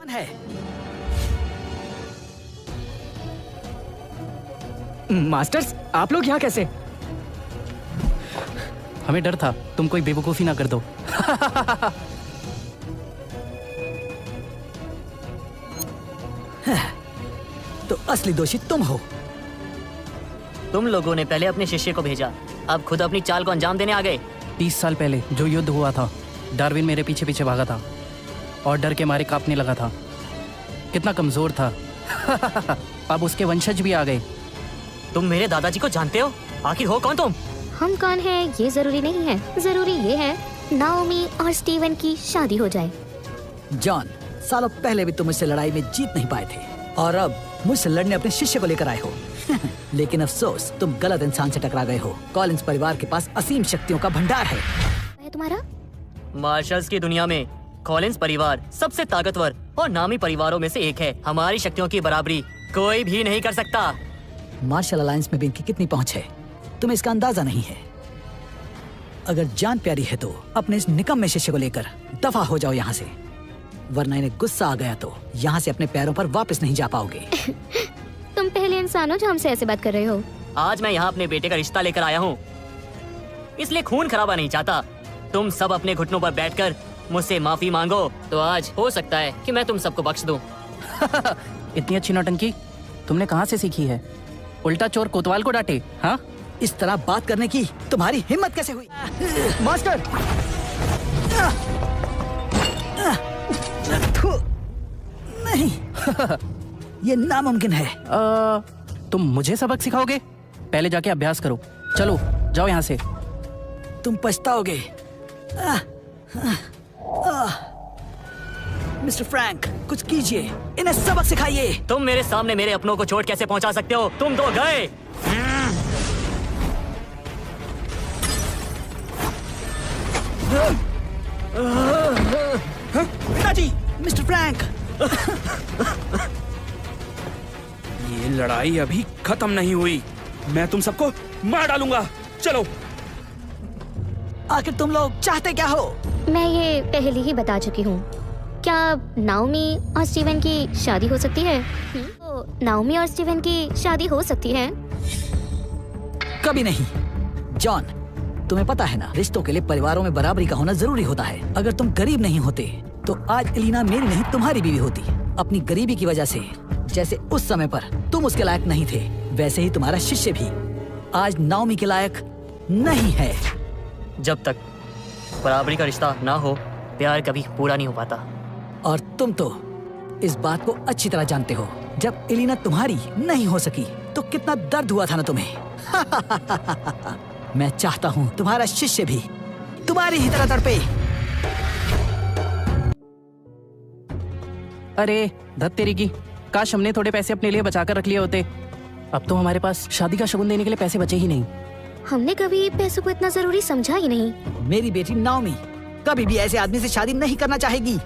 है मास्टर्स, आप लोग यहाँ कैसे? हमें डर था तुम कोई बेवकूफी ना कर दो। तो असली दोषी तुम हो। तुम लोगों ने पहले अपने शिष्य को भेजा, अब खुद अपनी चाल को अंजाम देने आ गए। 30 साल पहले जो युद्ध हुआ था, डार्विन मेरे पीछे पीछे भागा था और डर के मारे कांपने लगा था। कितना कमजोर था। अब उसके वंशज भी आ गए। तुम मेरे दादाजी को जानते हो? आखिर हो कौन तुम? हम कौन हैं ये जरूरी नहीं है, जरूरी ये है नाओमी और स्टीवन की शादी हो जाए। जॉन, सालों पहले भी तुम मुझसे लड़ाई में जीत नहीं पाए थे और अब मुझसे लड़ने अपने शिष्य को लेकर आए हो। लेकिन अफसोस, तुम गलत इंसान से टकरा गए हो। कॉलिंस परिवार के पास असीम शक्तियों का भंडार है। तुम्हारा मार्शल्स की दुनिया में कॉलिंस परिवार सबसे ताकतवर और नामी परिवारों में से एक है। हमारी शक्तियों की बराबरी कोई भी नहीं कर सकता। मार्शल अलायंस में भी इनकी कितनी पहुंच है, तुम्हें इसका अंदाजा नहीं है। अगर जान प्यारी है तो अपने इस निकम्मे शिष्य को लेकर दफा हो जाओ यहाँ से, वरना इन्हें गुस्सा आ गया तो यहाँ से अपने पैरों पर वापस नहीं जा पाओगे। तुम पहले इंसान हो जो हमसे ऐसे बात कर रहे हो। आज मैं यहाँ अपने बेटे का रिश्ता लेकर आया हूँ, इसलिए खून खराबा नहीं चाहता। तुम सब अपने घुटनों पर बैठकर मुझसे माफी मांगो तो आज हो सकता है कि मैं तुम सबको बख्श दूं। इतनी अच्छी नौटंकी तुमने कहाँ से सीखी है? उल्टा चोर कोतवाल को डांटे। हाँ, इस तरह बात करने की तुम्हारी हिम्मत कैसे हुई? मास्टर, नहीं। ये नामुमकिन है। तुम मुझे सबक सिखाओगे? पहले जाके अभ्यास करो। चलो जाओ यहाँ से। तुम पछताओगे। मिस्टर फ्रैंक, कुछ कीजिए, इन्हें सबक सिखाइए। तुम मेरे सामने मेरे अपनों को चोट कैसे पहुंचा सकते हो? तुम तो गए। पिताजी, मिस्टर फ्रैंक, ये लड़ाई अभी खत्म नहीं हुई। मैं तुम सबको मार डालूंगा। चलो। आखिर तुम लोग चाहते क्या हो? मैं ये पहले ही बता चुकी हूँ। क्या नाओमी और स्टीवन की शादी हो सकती है? तो नाओमी और स्टीवन की शादी हो सकती है? कभी नहीं। जॉन, तुम्हें पता है ना, रिश्तों के लिए परिवारों में बराबरी का होना जरूरी होता है। अगर तुम गरीब नहीं होते तो आज एलिना मेरी नहीं तुम्हारी बीवी होती। अपनी गरीबी की वजह से जैसे उस समय पर तुम उसके लायक नहीं थे, वैसे ही तुम्हारा शिष्य भी आज नाओमी के लायक नहीं है। जब तक बराबरी का रिश्ता ना हो, प्यार कभी पूरा नहीं हो पाता। और तुम तो इस बात को अच्छी तरह जानते हो। जब एलिना तुम्हारी नहीं हो सकी तो कितना दर्द हुआ था ना तुम्हें। मैं चाहता हूँ तुम्हारा शिष्य भी तुम्हारी ही तरह तड़पे। अरे धत तेरी की, काश हमने थोड़े पैसे अपने लिए बचा कर रख लिए होते। अब तो हमारे पास शादी का शगुन देने के लिए पैसे बचे ही नहीं। हमने कभी पैसों को इतना जरूरी समझा ही नहीं। मेरी बेटी नाओमी कभी भी ऐसे आदमी से शादी नहीं करना चाहेगी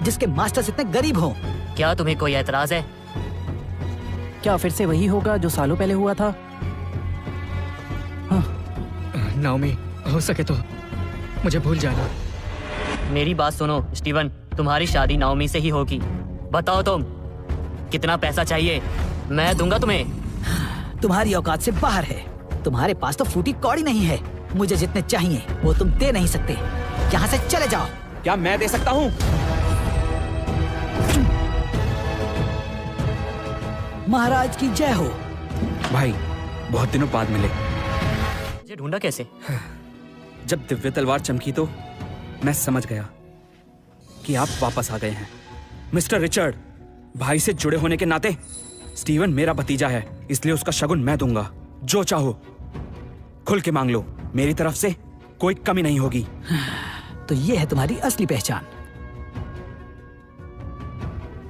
जिसके मास्टर्स इतने गरीब हो। क्या तुम्हें कोई एतराज है? क्या फिर से वही होगा जो सालों पहले हुआ था? नाओमी, हो सके तो मुझे भूल जाना। मेरी बात सुनो स्टीवन, तुम्हारी शादी नाओमी से ही होगी। बताओ तुम, कितना पैसा चाहिए? मैं दूंगा तुम्हें। तुम्हारी औकात से बाहर है। तुम्हारे पास तो फूटी कौड़ी नहीं है। मुझे जितने चाहिए वो तुम दे नहीं सकते। यहाँ से चले जाओ। क्या मैं दे सकता हूँ? महाराज की जय हो। भाई, बहुत दिनों बाद मिले। मुझे ढूंढा कैसे? जब दिव्य तलवार चमकी तो मैं समझ गया कि आप वापस आ गए हैं। मिस्टर रिचर्ड, भाई से जुड़े होने के नाते स्टीवन मेरा भतीजा है, इसलिए उसका शगुन मैं दूंगा। जो चाहो खुल के मांग लो, मेरी तरफ से कोई कमी नहीं होगी। तो ये है तुम्हारी असली पहचान।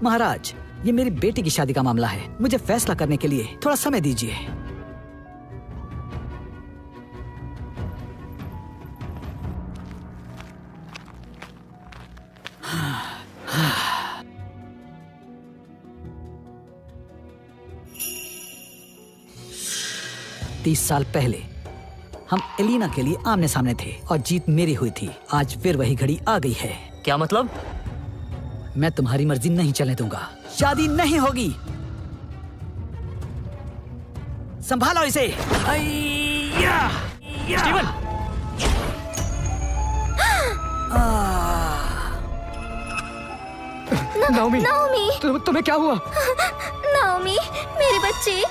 महाराज, ये मेरी बेटी की शादी का मामला है। मुझे फैसला करने के लिए थोड़ा समय दीजिए। तीस साल पहले हम एलिना के लिए आमने सामने थे और जीत मेरी हुई थी। आज फिर वही घड़ी आ गई है। क्या मतलब? मैं तुम्हारी मर्जी नहीं चलने दूंगा। शादी नहीं होगी। संभालो इसे। स्टीवन! नाओमी, नाओमी, तुम्हें क्या हुआ? नाओमी, मेरे बच्चे।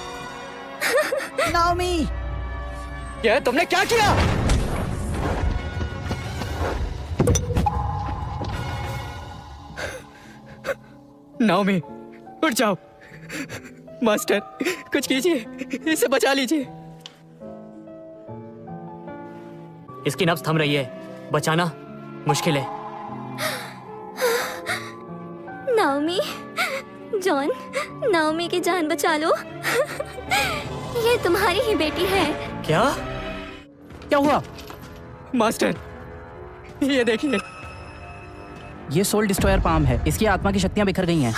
नाओमी, ये तुमने क्या किया? नाओमी, उठ जाओ। मास्टर, कुछ कीजिए, इसे बचा लीजिए। इसकी नब्ज थम रही है, बचाना मुश्किल है। नाओमी, जॉन, नाओमी की जान बचा लो। ये तुम्हारी ही बेटी है। क्या? क्या हुआ? मास्टर, ये देखिए। ये सोल डिस्ट्रॉयर पाम है। इसकी आत्मा की शक्तियां बिखर गई हैं।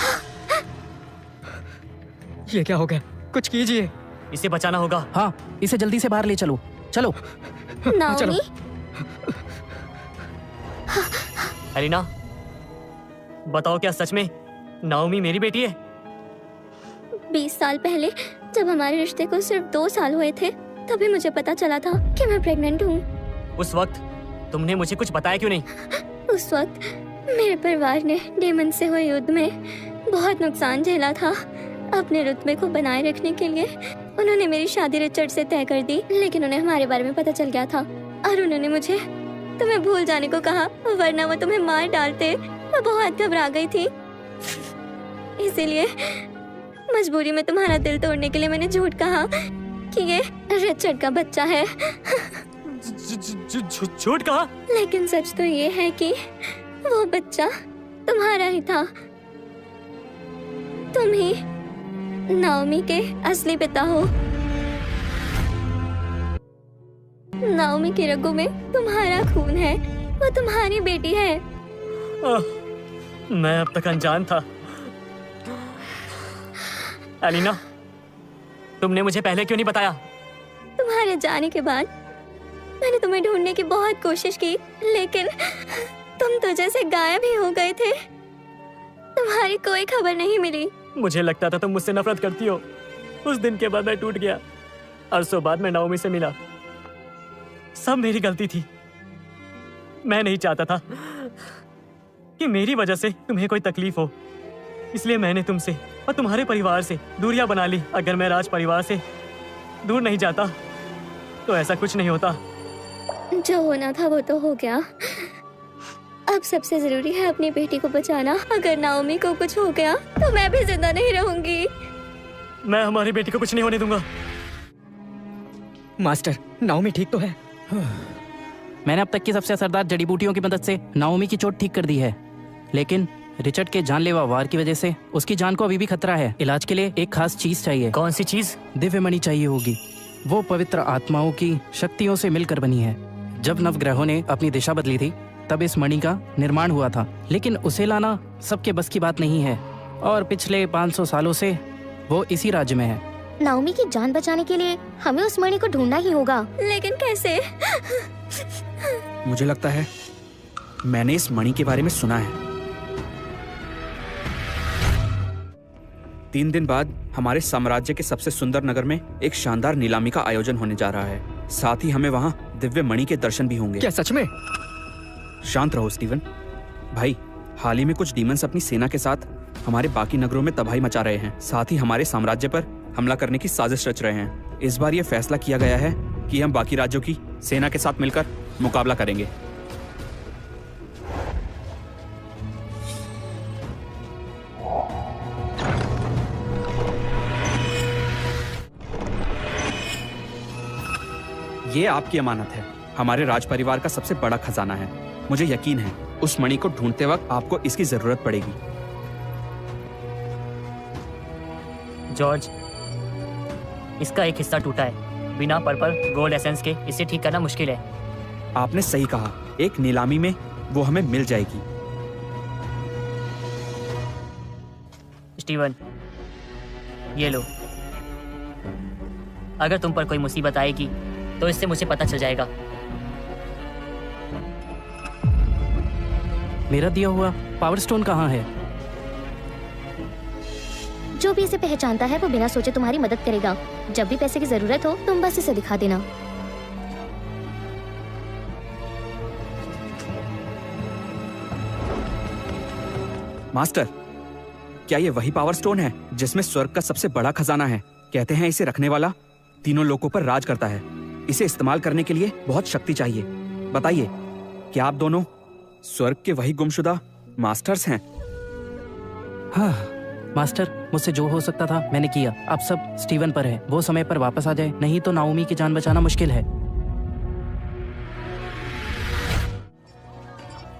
ये क्या हो गया? कुछ कीजिए। इसे बचाना होगा। हाँ, इसे जल्दी से बाहर ले चलो। चलो। नाओमी, एलिना, बताओ क्या सच में नाओमी मेरी बेटी है? 20 साल पहले जब हमारे रिश्ते को सिर्फ 2 साल हुए थे, तभी मुझे पता चला था कि मैं प्रेग्नेंट हूँ। उस वक्त तुमने मुझे कुछ बताया क्यों नहीं? उस वक्त मेरे परिवार ने डेमन से हुए युद्ध में बहुत नुकसान झेला था। अपने रुतबे को बनाए रखने के लिए उन्होंने मेरी शादी रिचर्ड से तय कर दी, लेकिन उन्हें हमारे बारे में पता चल गया था और उन्होंने मुझे तुम्हें भूल जाने को कहा, वरना वो तुम्हें मार डालते। मैं बहुत घबरा गई थी, इसीलिए मजबूरी में तुम्हारा दिल तोड़ने के लिए मैंने झूठ कहा कि ये रिचर्ड का बच्चा है। झूठ कहा? लेकिन सच तो ये है कि वो बच्चा तुम्हारा ही था। तुम ही नाओमी के असली पिता हो। नाओमी की रगों में तुम्हारा खून है, वो तुम्हारी बेटी है। मैं अब तक अनजान था। एलिना, तुमने मुझे पहले क्यों नहीं बताया? तुम्हारे जाने के बाद मैंने तुम्हें ढूंढने की बहुत कोशिश की, लेकिन तुम तो जैसे गायब ही हो गए थे। तुम्हारी कोई खबर नहीं मिली। मुझे लगता था तुम मुझसे नफरत करती हो। उस दिन के बाद मैं टूट गया। अरसों बाद मैं नाओमी से मिला। सब मेरी गलती थी। मैं नहीं चाहता था कि मेरी वजह से तुम्हें कोई तकलीफ हो, इसलिए मैंने तुमसे और तुम्हारे परिवार से दूरियां बना ली। अगर मैं राज परिवार से दूर नहीं जाता तो ऐसा कुछ नहीं होता। जो होना था वो तो हो गया। अब सबसे जरूरी है अपनी बेटी को बचाना। अगर नाओमी को कुछ हो गया तो मैं भी जिंदा नहीं रहूंगी। मैं हमारी बेटी को कुछ नहीं होने दूंगा। मास्टर, नाओमी ठीक तो है? मैंने अब तक की सबसे असरदार जड़ी बूटियों की मदद से नाओमी की चोट ठीक कर दी है, लेकिन रिचर्ड के जानलेवा वार की वजह से उसकी जान को अभी भी खतरा है। इलाज के लिए एक खास चीज चाहिए। कौन सी चीज? दिव्य मणि चाहिए होगी। वो पवित्र आत्माओं की शक्तियों से मिलकर बनी है। जब नवग्रहों ने अपनी दिशा बदली थी तब इस मणि का निर्माण हुआ था, लेकिन उसे लाना सबके बस की बात नहीं है और पिछले 500 सालों से वो इसी राज्य में है। नाओमी की जान बचाने के लिए हमें उस मणि को ढूंढना ही होगा, लेकिन कैसे? मुझे लगता है मैंने इस मणि के बारे में सुना है। 3 दिन बाद हमारे साम्राज्य के सबसे सुंदर नगर में एक शानदार नीलामी का आयोजन होने जा रहा है। साथ ही हमें वहाँ दिव्य मणि के दर्शन भी होंगे। क्या सच में? शांत रहो स्टीवन भाई। हाल ही में कुछ डीमंस अपनी सेना के साथ हमारे बाकी नगरों में तबाही मचा रहे हैं। साथ ही हमारे साम्राज्य पर हमला करने की साजिश रच रहे हैं। इस बार ये फैसला किया गया है कि हम बाकी राज्यों की सेना के साथ मिलकर मुकाबला करेंगे। ये आपकी अमानत है। हमारे राज परिवार का सबसे बड़ा खजाना है। मुझे यकीन है उस मणि को ढूंढते वक्त आपको इसकी जरूरत पड़ेगी। जॉर्ज, इसका एक हिस्सा टूटा है। बिना पर्पल गोल्ड एसेंस के इसे ठीक करना मुश्किल है। आपने सही कहा, एक नीलामी में वो हमें मिल जाएगी। स्टीवन, ये लो। अगर तुम पर कोई मुसीबत आएगी तो इससे मुझे पता चल जाएगा। मेरा दिया हुआ पावर स्टोन कहाँ है? जो भी इसे पहचानता है वो बिना सोचे तुम्हारी मदद करेगा। जब भी पैसे की जरूरत हो तुम बस इसे दिखा देना। मास्टर, क्या ये वही पावर स्टोन है जिसमें स्वर्ग का सबसे बड़ा खजाना है? कहते हैं इसे रखने वाला तीनों लोकों पर राज करता है। इसे इस्तेमाल करने के लिए बहुत शक्ति चाहिए। बताइए, क्या आप दोनों स्वर्ग के वही गुमशुदा मास्टर्स हैं? हाँ मास्टर, मुझसे जो हो सकता था मैंने किया। अब सब स्टीवन पर है। वो समय पर वापस आ जाए, नहीं तो नाओमी की जान बचाना मुश्किल है।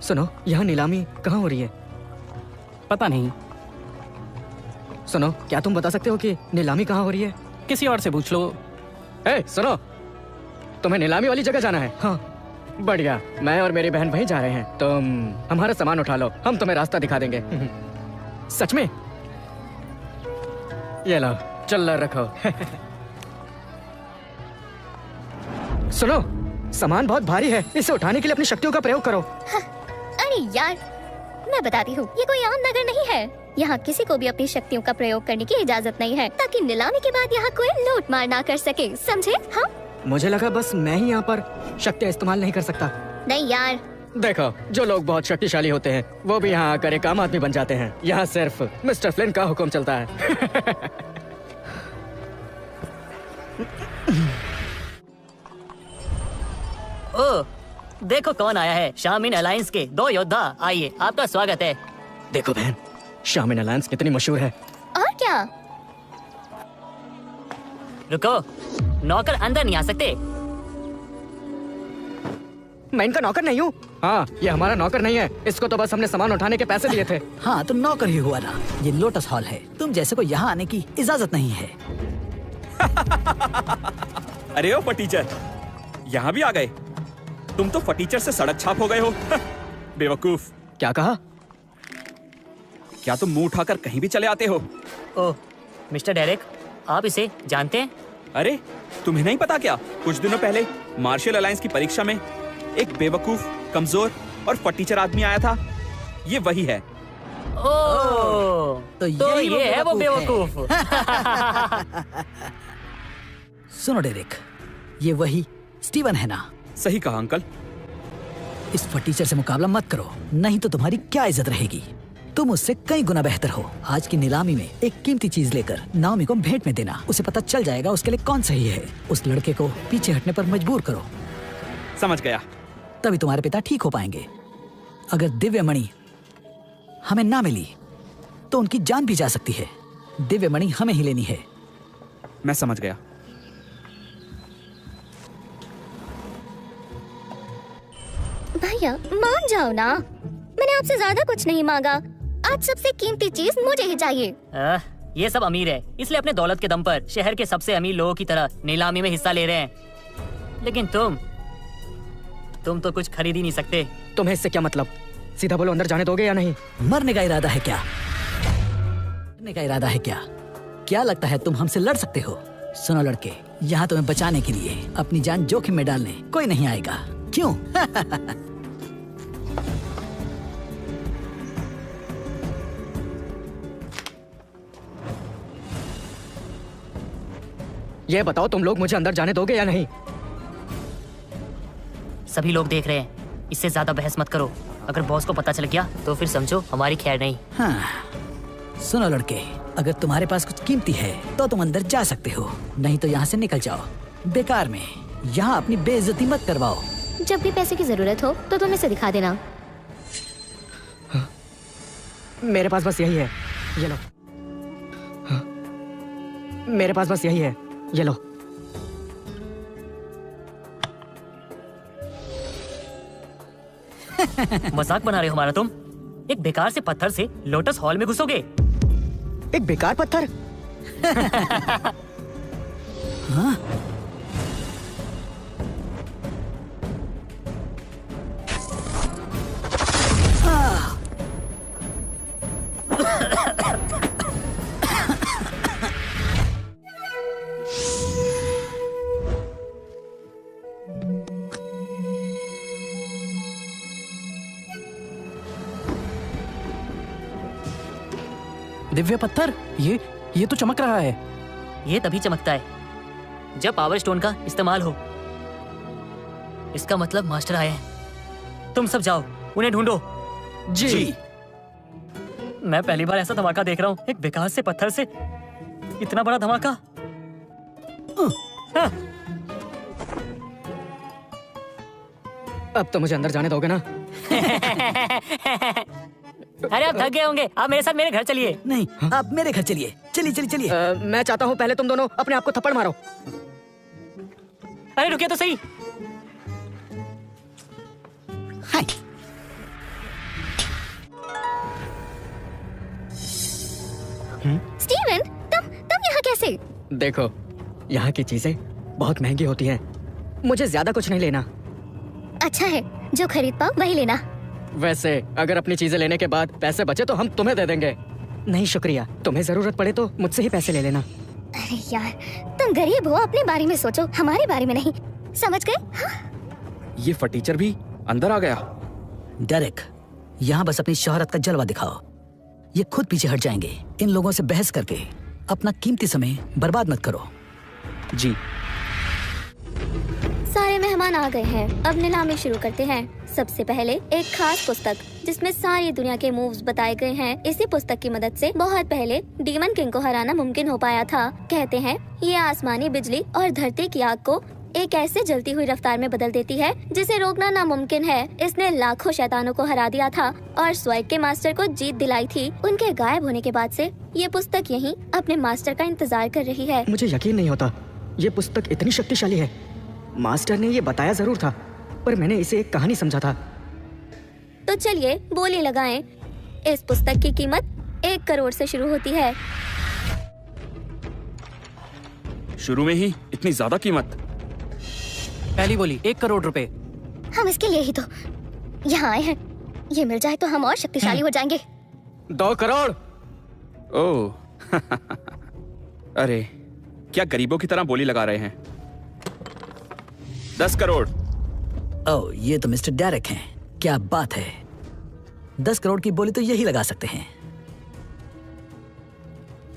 सुनो, यहाँ नीलामी कहाँ हो रही है? पता नहीं। सुनो, क्या तुम बता सकते हो कि नीलामी कहाँ हो रही है? किसी और से पूछ लो। ए, सुनो, तुम्हें नीलामी वाली जगह जाना है? हाँ, बढ़िया। मैं और मेरी बहन वहीं जा रहे हैं। तुम हमारा सामान उठा लो, हम तुम्हें रास्ता दिखा देंगे। सच में? ये लो, चिल्लर रखो। सुनो, सामान बहुत भारी है, इसे उठाने के लिए अपनी शक्तियों का प्रयोग करो। अरे यार, मैं बताती हूँ, ये कोई आम नगर नहीं है। यहाँ किसी को भी अपनी शक्तियों का प्रयोग करने की इजाजत नहीं है, ताकि नीलामी के बाद यहाँ कोई लूट मार ना कर सके, समझे? हाँ? मुझे लगा बस मैं ही यहाँ पर शक्तियाँ इस्तेमाल नहीं कर सकता। नहीं यार, देखो, जो लोग बहुत शक्तिशाली होते हैं वो भी यहाँ आकर एक आम आदमी बन जाते हैं। यहाँ सिर्फ मिस्टर फ्लिन का हुक्म चलता है। ओह, देखो कौन आया है। शामिन अलायंस के 2 योद्धा। आइए, आपका स्वागत है। देखो बहन, शामिन अलायंस कितनी मशहूर है। और क्या? रुको, नौकर अंदर नहीं आ सकते। मैं इनका नौकर नहीं हूँ। हाँ, ये हमारा नौकर नहीं है। इसको तो बस हमने सामान उठाने के पैसे दिए थे। हाँ, तो नौकर ही हुआ ना। ये लोटस हॉल है, तुम जैसे को यहाँ आने की इजाजत नहीं है। अरे ओ फटीचर, यहाँ भी आ गए। तुम तो फटीचर से सड़क छाप हो गए हो। बेवकूफ। क्या कहा? क्या तुम मुंह उठाकर कहीं भी चले आते हो? ओह, मिस्टर डेरेक, आप इसे जानते हैं? अरे, तुम्हें नहीं पता क्या? कुछ दिनों पहले मार्शल अलायंस की परीक्षा में एक बेवकूफ, कमजोर और फटीचर आदमी आया था। ये वही है। ओह, तो तो यही ये है वो बेवकूफ बेवकूफ। सुनो डेरिक, ये वही स्टीवन है ना? सही कहा अंकल। इस फटीचर से मुकाबला मत करो, नहीं तो तुम्हारी क्या इज्जत रहेगी। तुम उससे कई गुना बेहतर हो। आज की नीलामी में एक कीमती चीज लेकर नाओमी को भेंट में देना। उसे पता चल जाएगा उसके लिए कौन सही है। उस लड़के को पीछे हटने पर मजबूर करो। समझ गया। तभी तुम्हारे पिता ठीक हो पाएंगे। अगर दिव्य मणि हमें ना मिली तो उनकी जान भी जा सकती है। दिव्य मणि हमें ही लेनी है। मैं समझ गया। भैया मान जाओ ना, मैंने आपसे ज्यादा कुछ नहीं मांगा। आज सबसे कीमती चीज मुझे ही चाहिए। ये सब अमीर है, इसलिए अपने दौलत के दम पर शहर के सबसे अमीर लोगों की तरह नीलामी में हिस्सा ले रहे हैं। लेकिन तुम तो कुछ खरीद ही नहीं सकते। तुम्हें इससे क्या मतलब? सीधा बोलो, अंदर जाने दोगे या नहीं? मरने का इरादा है क्या? मरने का इरादा है क्या? क्या लगता है तुम हमसे लड़ सकते हो? सुनो लड़के, यहाँ तुम्हें बचाने के लिए अपनी जान जोखिम में डालने कोई नहीं आएगा। क्यों? ये बताओ, तुम लोग मुझे अंदर जाने दोगे या नहीं? सभी लोग देख रहे हैं, इससे ज्यादा बहस मत करो। अगर बॉस को पता चल गया तो फिर समझो हमारी खैर नहीं। हाँ। सुनो लड़के, अगर तुम्हारे पास कुछ कीमती है तो तुम अंदर जा सकते हो, नहीं तो यहाँ से निकल जाओ। बेकार में यहाँ अपनी बेइज्जती मत करवाओ। जब भी पैसे की जरूरत हो तो तुम इसे दिखा देना। मेरे पास बस यही है, ये लो। हाँ। मेरे पास बस यही है, ये लो। मजाक बना रहे हो हमारा तुम? एक बेकार से पत्थर से लोटस हॉल में घुसोगे? एक बेकार पत्थर? हाँ? दिव्य पत्थर, ये तो चमक रहा है। ये तभी चमकता है जब पावर स्टोन का इस्तेमाल हो। इसका मतलब मास्टर आए हैं। तुम सब जाओ, उन्हें ढूंढो। जी। मैं पहली बार ऐसा धमाका देख रहा हूँ। एक बेकार से पत्थर से इतना बड़ा धमाका। हाँ। अब तो मुझे अंदर जाने दोगे ना? अरे आप थक गए होंगे, आप मेरे साथ मेरे घर चलिए। नहीं, आप मेरे घर चलिए। चलिए चलिए चलिए। मैं चाहता हूँ पहले तुम दोनों अपने आप को थप्पड़ मारो। अरे रुकिए तो सही। हाय। स्टीवन, तुम यहाँ कैसे? देखो, यहाँ की चीजें बहुत महंगी होती हैं। मुझे ज्यादा कुछ नहीं लेना। अच्छा है, जो खरीद पाओ वही लेना। वैसे अगर अपनी चीजें लेने के बाद पैसे बचे तो हम तुम्हें दे देंगे। नहीं शुक्रिया, तुम्हें जरूरत पड़े तो मुझसे ही पैसे ले लेना। अरे यार, तुम गरीब हो, अपने बारे में सोचो, हमारे बारे में नहीं। समझ गए? हाँ? ये फटीचर भी अंदर आ गया। डेरिक, यहाँ बस अपनी शोहरत का जलवा दिखाओ। ये खुद पीछे हट जाएंगे। इन लोगों से बहस करके अपना कीमती समय बर्बाद मत करो। जी। सारे मेहमान आ गए हैं, अब नीलामी शुरू करते हैं। सबसे पहले एक खास पुस्तक जिसमें सारी दुनिया के मूव्स बताए गए हैं। इसी पुस्तक की मदद से बहुत पहले डीमन किंग को हराना मुमकिन हो पाया था। कहते हैं ये आसमानी बिजली और धरती की आग को एक ऐसे जलती हुई रफ्तार में बदल देती है जिसे रोकना नामुमकिन है। इसने लाखों शैतानों को हरा दिया था और स्वैग के मास्टर को जीत दिलाई थी। उनके गायब होने के बाद से ये पुस्तक यहीं अपने मास्टर का इंतजार कर रही है। मुझे यकीन नहीं होता, ये पुस्तक इतनी शक्तिशाली है। मास्टर ने ये बताया जरूर था, पर मैंने इसे एक कहानी समझा था। तो चलिए बोली लगाएं। इस पुस्तक की कीमत 1 करोड़ से शुरू होती है। शुरू में ही इतनी ज्यादा कीमत? पहली बोली 1 करोड़ रुपए। हम इसके लिए ही तो यहाँ आए हैं। ये मिल जाए तो हम और शक्तिशाली हो जाएंगे। 2 करोड़। ओह। अरे, क्या गरीबों की तरह बोली लगा रहे हैं? 10 करोड़। ओह, ये तो मिस्टर डेरिक हैं। क्या बात है। 10 करोड़ की बोली तो यही लगा सकते हैं।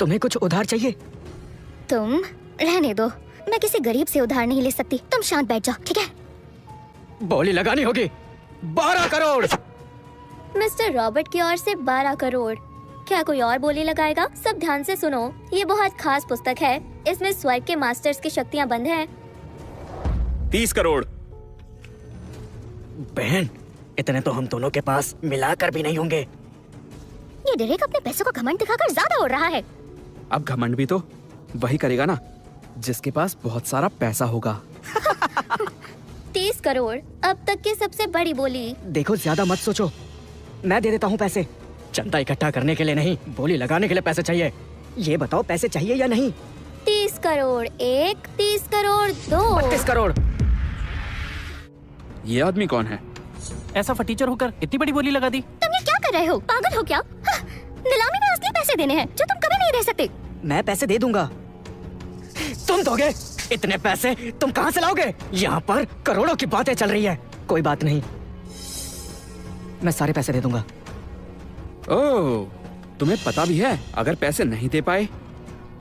तुम्हें कुछ उधार चाहिए? तुम रहने दो, मैं किसी गरीब से उधार नहीं ले सकती। तुम शांत बैठ जाओ, ठीक है? बोली लगानी होगी। 12 करोड़। मिस्टर रॉबर्ट की ओर से 12 करोड़। क्या कोई और बोली लगाएगा? सब ध्यान से सुनो, ये बहुत खास पुस्तक है। इसमें स्वर्ग के मास्टर्स की शक्तियाँ बंद हैं। 30 करोड़। बहन, इतने तो हम दोनों के पास मिलाकर भी नहीं होंगे। ये डेरेक अपने पैसों का घमंड दिखाकर ज्यादा उड़ रहा है। अब घमंड भी तो वही करेगा ना जिसके पास बहुत सारा पैसा होगा। 30 करोड़ अब तक की सबसे बड़ी बोली। देखो, ज्यादा मत सोचो, मैं दे देता हूँ पैसे। चंदा इकट्ठा करने के लिए नहीं, बोली लगाने के लिए पैसे चाहिए। ये बताओ, पैसे चाहिए या नहीं? 30 करोड़ 1, 30 करोड़ 2। 32 करोड़। ये आदमी कौन है? ऐसा फटीचर होकर इतनी बड़ी बोली लगा दी। तुम ये क्या कर रहे हो? पागल हो क्या? हाँ, नीलामी में असली पैसे देने हैं जो तुम कभी नहीं दे सकते। मैं पैसे दे दूंगा। तुम दोगे? इतने पैसे तुम कहाँ से लाओगे? यहाँ पर करोड़ों की बातें चल रही है। कोई बात नहीं, मैं सारे पैसे दे दूंगा। ओह, तुम्हें पता भी है अगर पैसे नहीं दे पाए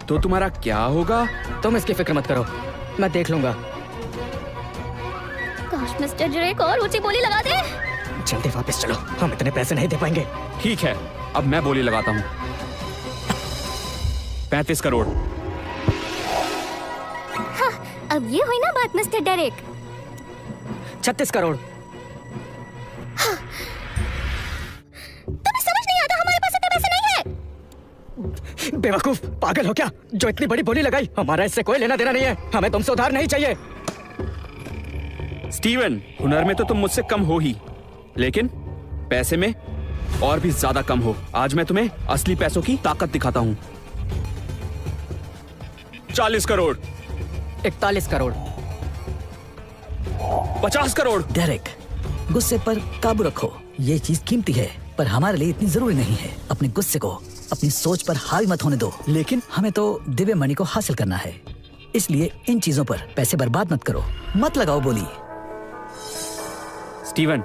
तो तुम्हारा क्या होगा? तुम इसकी फिक्र मत करो, मैं देख लूंगा। काश मिस्टर ड्रेक और ऊंची बोली लगा दे। जल्दी वापस चलो, हम इतने पैसे नहीं दे पाएंगे। ठीक है, अब मैं बोली लगाता हूँ। 35 करोड़। हाँ, अब ये हुई ना बात मिस्टर डेरेक। 36 करोड़। तुम्हें समझ नहीं आता हमारे पास इतने पैसे नहीं है। बेवकूफ, पागल हो क्या? जो इतनी बड़ी बोली लगाई, हमारा इससे कोई लेना देना नहीं है। हमें तुमसे उधार नहीं चाहिए। स्टीवन, हुनर में तो तुम मुझसे कम हो ही, लेकिन पैसे में और भी ज्यादा कम हो। आज मैं तुम्हें असली पैसों की ताकत दिखाता हूँ। 40 करोड़। 41 करोड़। 50 करोड़। डेरेक, गुस्से पर काबू रखो। ये चीज कीमती है, पर हमारे लिए इतनी जरूरी नहीं है। अपने गुस्से को अपनी सोच पर हावी मत होने दो। लेकिन हमें तो दिव्य मणि को हासिल करना है, इसलिए इन चीजों पर पैसे बर्बाद मत करो। मत लगाओ बोली। स्टीवन,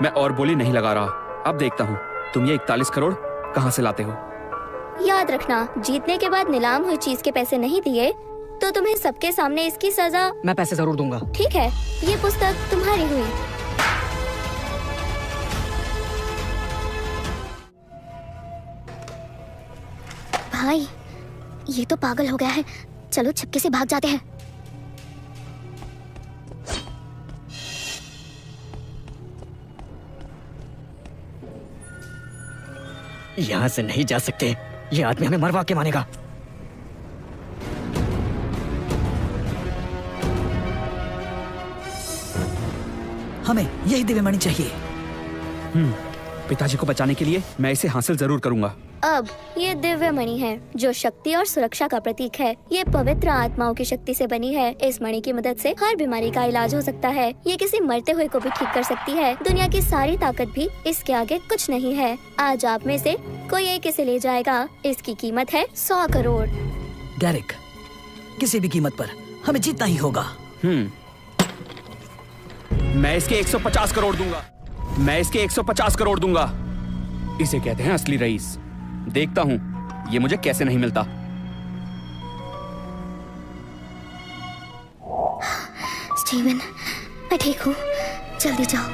मैं और बोली नहीं लगा रहा। अब देखता हूँ तुम ये 41 करोड़ कहाँ से लाते हो। याद रखना, जीतने के बाद नीलाम हुई चीज के पैसे नहीं दिए तो तुम्हें सबके सामने इसकी सजा। मैं पैसे जरूर दूंगा। ठीक है, ये पुस्तक तुम्हारी हुई। भाई, ये तो पागल हो गया है। चलो छक्के से भाग जाते हैं। यहाँ से नहीं जा सकते, ये आदमी हमें मरवा के मानेगा। हमें यही दिव्य मणि चाहिए। पिताजी को बचाने के लिए मैं इसे हासिल जरूर करूंगा। अब ये दिव्य मणि है जो शक्ति और सुरक्षा का प्रतीक है। ये पवित्र आत्माओं की शक्ति से बनी है। इस मणि की मदद से हर बीमारी का इलाज हो सकता है। ये किसी मरते हुए को भी ठीक कर सकती है। दुनिया की सारी ताकत भी इसके आगे कुछ नहीं है। आज आप में से कोई एक इसे ले जाएगा। इसकी कीमत है 100 करोड़। डेरेक, किसी भी कीमत पर हमें जीतना ही होगा। मैं इसके 150 करोड़ दूंगा। मैं इसके 150 करोड़ दूंगा। इसे कहते हैं असली रईस। देखता हूँ ये मुझे कैसे नहीं मिलता। स्टीवन, मैं ठीक हूँ। जल्दी जाओ,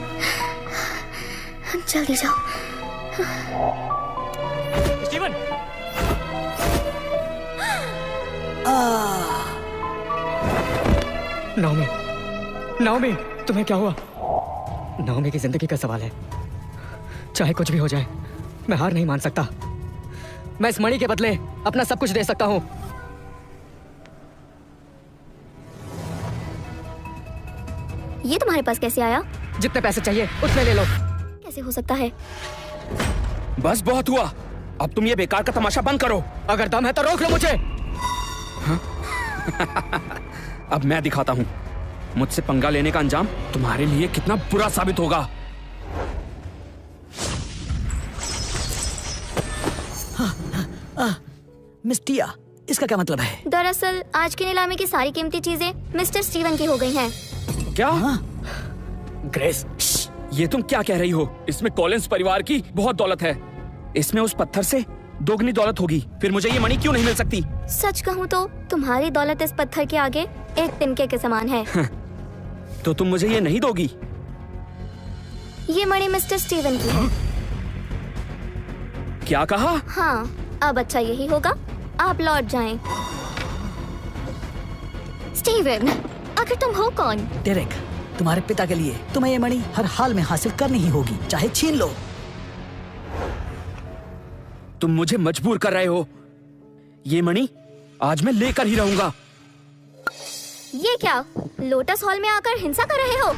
जल्दी जाओ। स्टीवन, नाओमी, नाओमी, तुम्हें क्या हुआ? नाओमी की जिंदगी का सवाल है। चाहे कुछ भी हो जाए, मैं हार नहीं मान सकता। मैं इस मणि के बदले अपना सब कुछ दे सकता हूँ। ये तुम्हारे पास कैसे आया? जितने पैसे चाहिए उतने ले लो। कैसे हो सकता है? बस बहुत हुआ। अब तुम ये बेकार का तमाशा बंद करो। अगर दम है तो रोक लो मुझे। अब मैं दिखाता हूँ मुझसे पंगा लेने का अंजाम तुम्हारे लिए कितना बुरा साबित होगा। मिस टिया, इसका क्या मतलब है? दरअसल आज की नीलामी की सारी कीमती चीजें मिस्टर स्टीवन की हो गई हैं। क्या? ग्रेस, ये तुम क्या कह रही हो? इसमें कॉलिंस परिवार की बहुत दौलत है। इसमें उस पत्थर से दोगुनी दौलत होगी, फिर मुझे ये मणि क्यों नहीं मिल सकती? सच कहूँ तो तुम्हारी दौलत इस पत्थर के आगे एक तिनके के समान है। तो तुम मुझे ये नहीं दोगी? ये मणि मिस्टर स्टीवन की है। क्या कहा? हाँ, अब अच्छा यही होगा, आप लौट जाएं। स्टीवन, आखिर तुम हो कौन? डेरेक, तुम्हारे पिता के लिए तुम्हें ये मणि हर हाल में हासिल करनी ही होगी, चाहे छीन लो। तुम मुझे मजबूर कर रहे हो। ये मणि आज मैं लेकर ही रहूंगा। ये क्या, लोटस हॉल में आकर हिंसा कर रहे हो?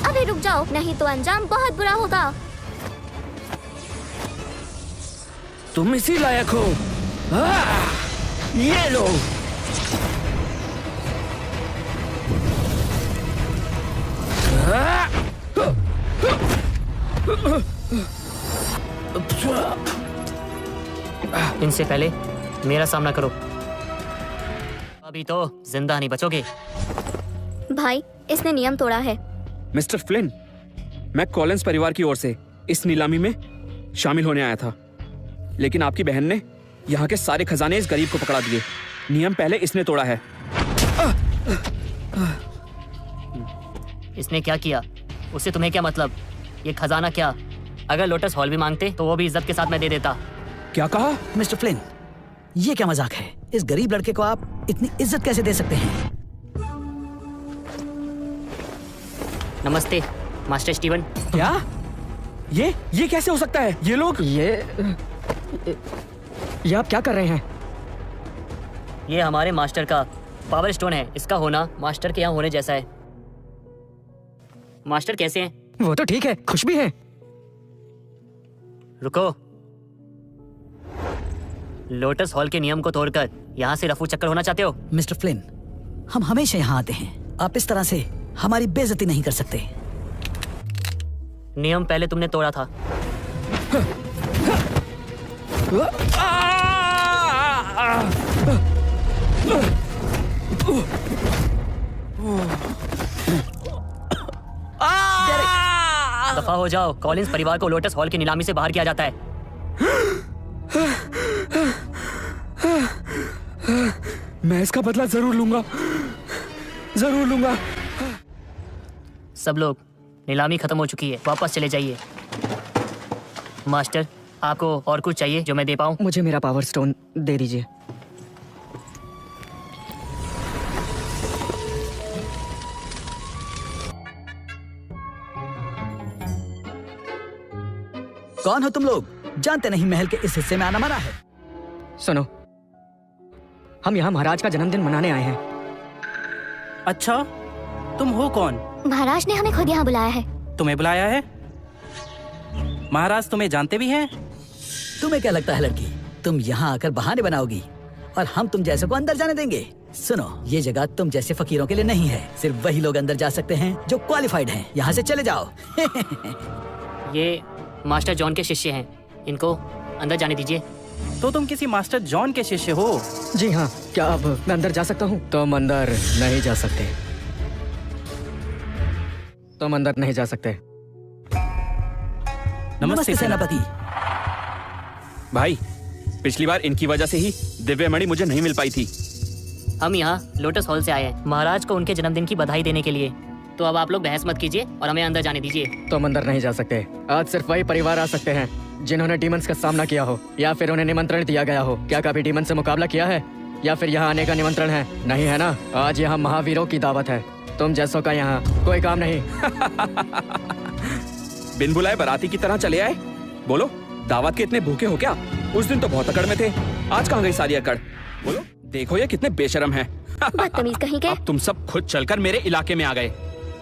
अभी रुक जाओ, नहीं तो अंजाम बहुत बुरा होगा। तुम इसी लायक हो। ये लो। इनसे पहले मेरा सामना करो, अभी तो जिंदा नहीं बचोगे। भाई, इसने नियम तोड़ा है। मिस्टर फ्लिन, मैं कॉलिंस परिवार की ओर से इस नीलामी में शामिल होने आया था, लेकिन आपकी बहन ने यहाँ के सारे खजाने इस गरीब को पकड़ा दिए। नियम पहले इसने तोड़ा है। इसने क्या किया, उससे तुम्हें क्या मतलब? ये खजाना क्या, अगर लोटस हॉल भी मांगते तो वो भी इज्जत के साथ मैं दे देता। क्या कहा? मिस्टर फ्लिन, ये क्या मजाक है? इस गरीब लड़के को आप इतनी इज्जत कैसे दे सकते हैं? नमस्ते मास्टर स्टीवन। क्या? ये कैसे हो सकता है? ये लोग ये आप क्या कर रहे हैं? ये हमारे मास्टर का पावर स्टोन है, इसका होना मास्टर के यहाँ होने जैसा है। मास्टर कैसे हैं? वो तो ठीक है, खुश भी हैं। रुको, लोटस हॉल के नियम को तोड़कर यहाँ से रफू चक्कर होना चाहते हो? मिस्टर फ्लिन, हम हमेशा यहाँ आते हैं, आप इस तरह से हमारी बेइज्जती नहीं कर सकते। नियम पहले तुमने तोड़ा था। दफा हो जाओ, कॉलिंस परिवार को लोटस हॉल की नीलामी से बाहर किया जाता है। मैं इसका बदला जरूर लूंगा, जरूर लूंगा। सब लोग, नीलामी खत्म हो चुकी है, वापस चले जाइए। मास्टर, आपको और कुछ चाहिए जो मैं दे पाऊं? मुझे मेरा पावर स्टोन दे दीजिए। कौन हो तुम लोग? जानते नहीं महल के इस हिस्से में आना मना है। सुनो, हम यहाँ महाराज का जन्मदिन मनाने आए हैं। अच्छा, तुम हो कौन? महाराज ने हमें खुद यहाँ बुलाया है। तुम्हें बुलाया है? महाराज तुम्हें जानते भी हैं? तुम्हें क्या लगता है लड़की, तुम यहाँ आकर बहाने बनाओगी और हम तुम जैसे को अंदर जाने देंगे? सुनो, ये जगह तुम जैसे फकीरों के लिए नहीं है, सिर्फ वही लोग अंदर जा सकते हैं जो क्वालिफाइड हैं। यहाँ से चले जाओ। ये मास्टर जॉन के शिष्य हैं, इनको अंदर जाने दीजिए। तो तुम किसी मास्टर जॉन के शिष्य हो? जी हाँ, क्या अब मैं अंदर जा सकता हूँ? तुम अंदर नहीं जा सकते, तुम अंदर नहीं जा सकते। नमस्ते सेनापति। भाई, पिछली बार इनकी वजह से ही दिव्य मणि मुझे नहीं मिल पाई थी। हम यहाँ लोटस हॉल से आए हैं महाराज को उनके जन्मदिन की बधाई देने के लिए। तो अब आप लोग बहस मत कीजिए और हमें अंदर जाने दीजिए। तुम अंदर नहीं जा सकते। आज सिर्फ वही परिवार आ सकते हैं जिन्होंने डीमंस का सामना किया हो या फिर उन्हें निमंत्रण दिया गया हो। क्या कभी डीमन से मुकाबला किया है या फिर यहाँ आने का निमंत्रण है? नहीं है ना। आज यहाँ महावीरों की दावत है, तुम जैसों का यहाँ कोई काम नहीं। बिन बुलाए बाराती की तरह चले आए। बोलो, दावत के इतने भूखे हो क्या? उस दिन तो बहुत अकड़ में थे, आज कहाँ गई सारी अकड़? बोलो, देखो ये कितने बेशरम हैं। बदतमीज कहीं के। अब तुम सब खुद चलकर मेरे इलाके में आ गए।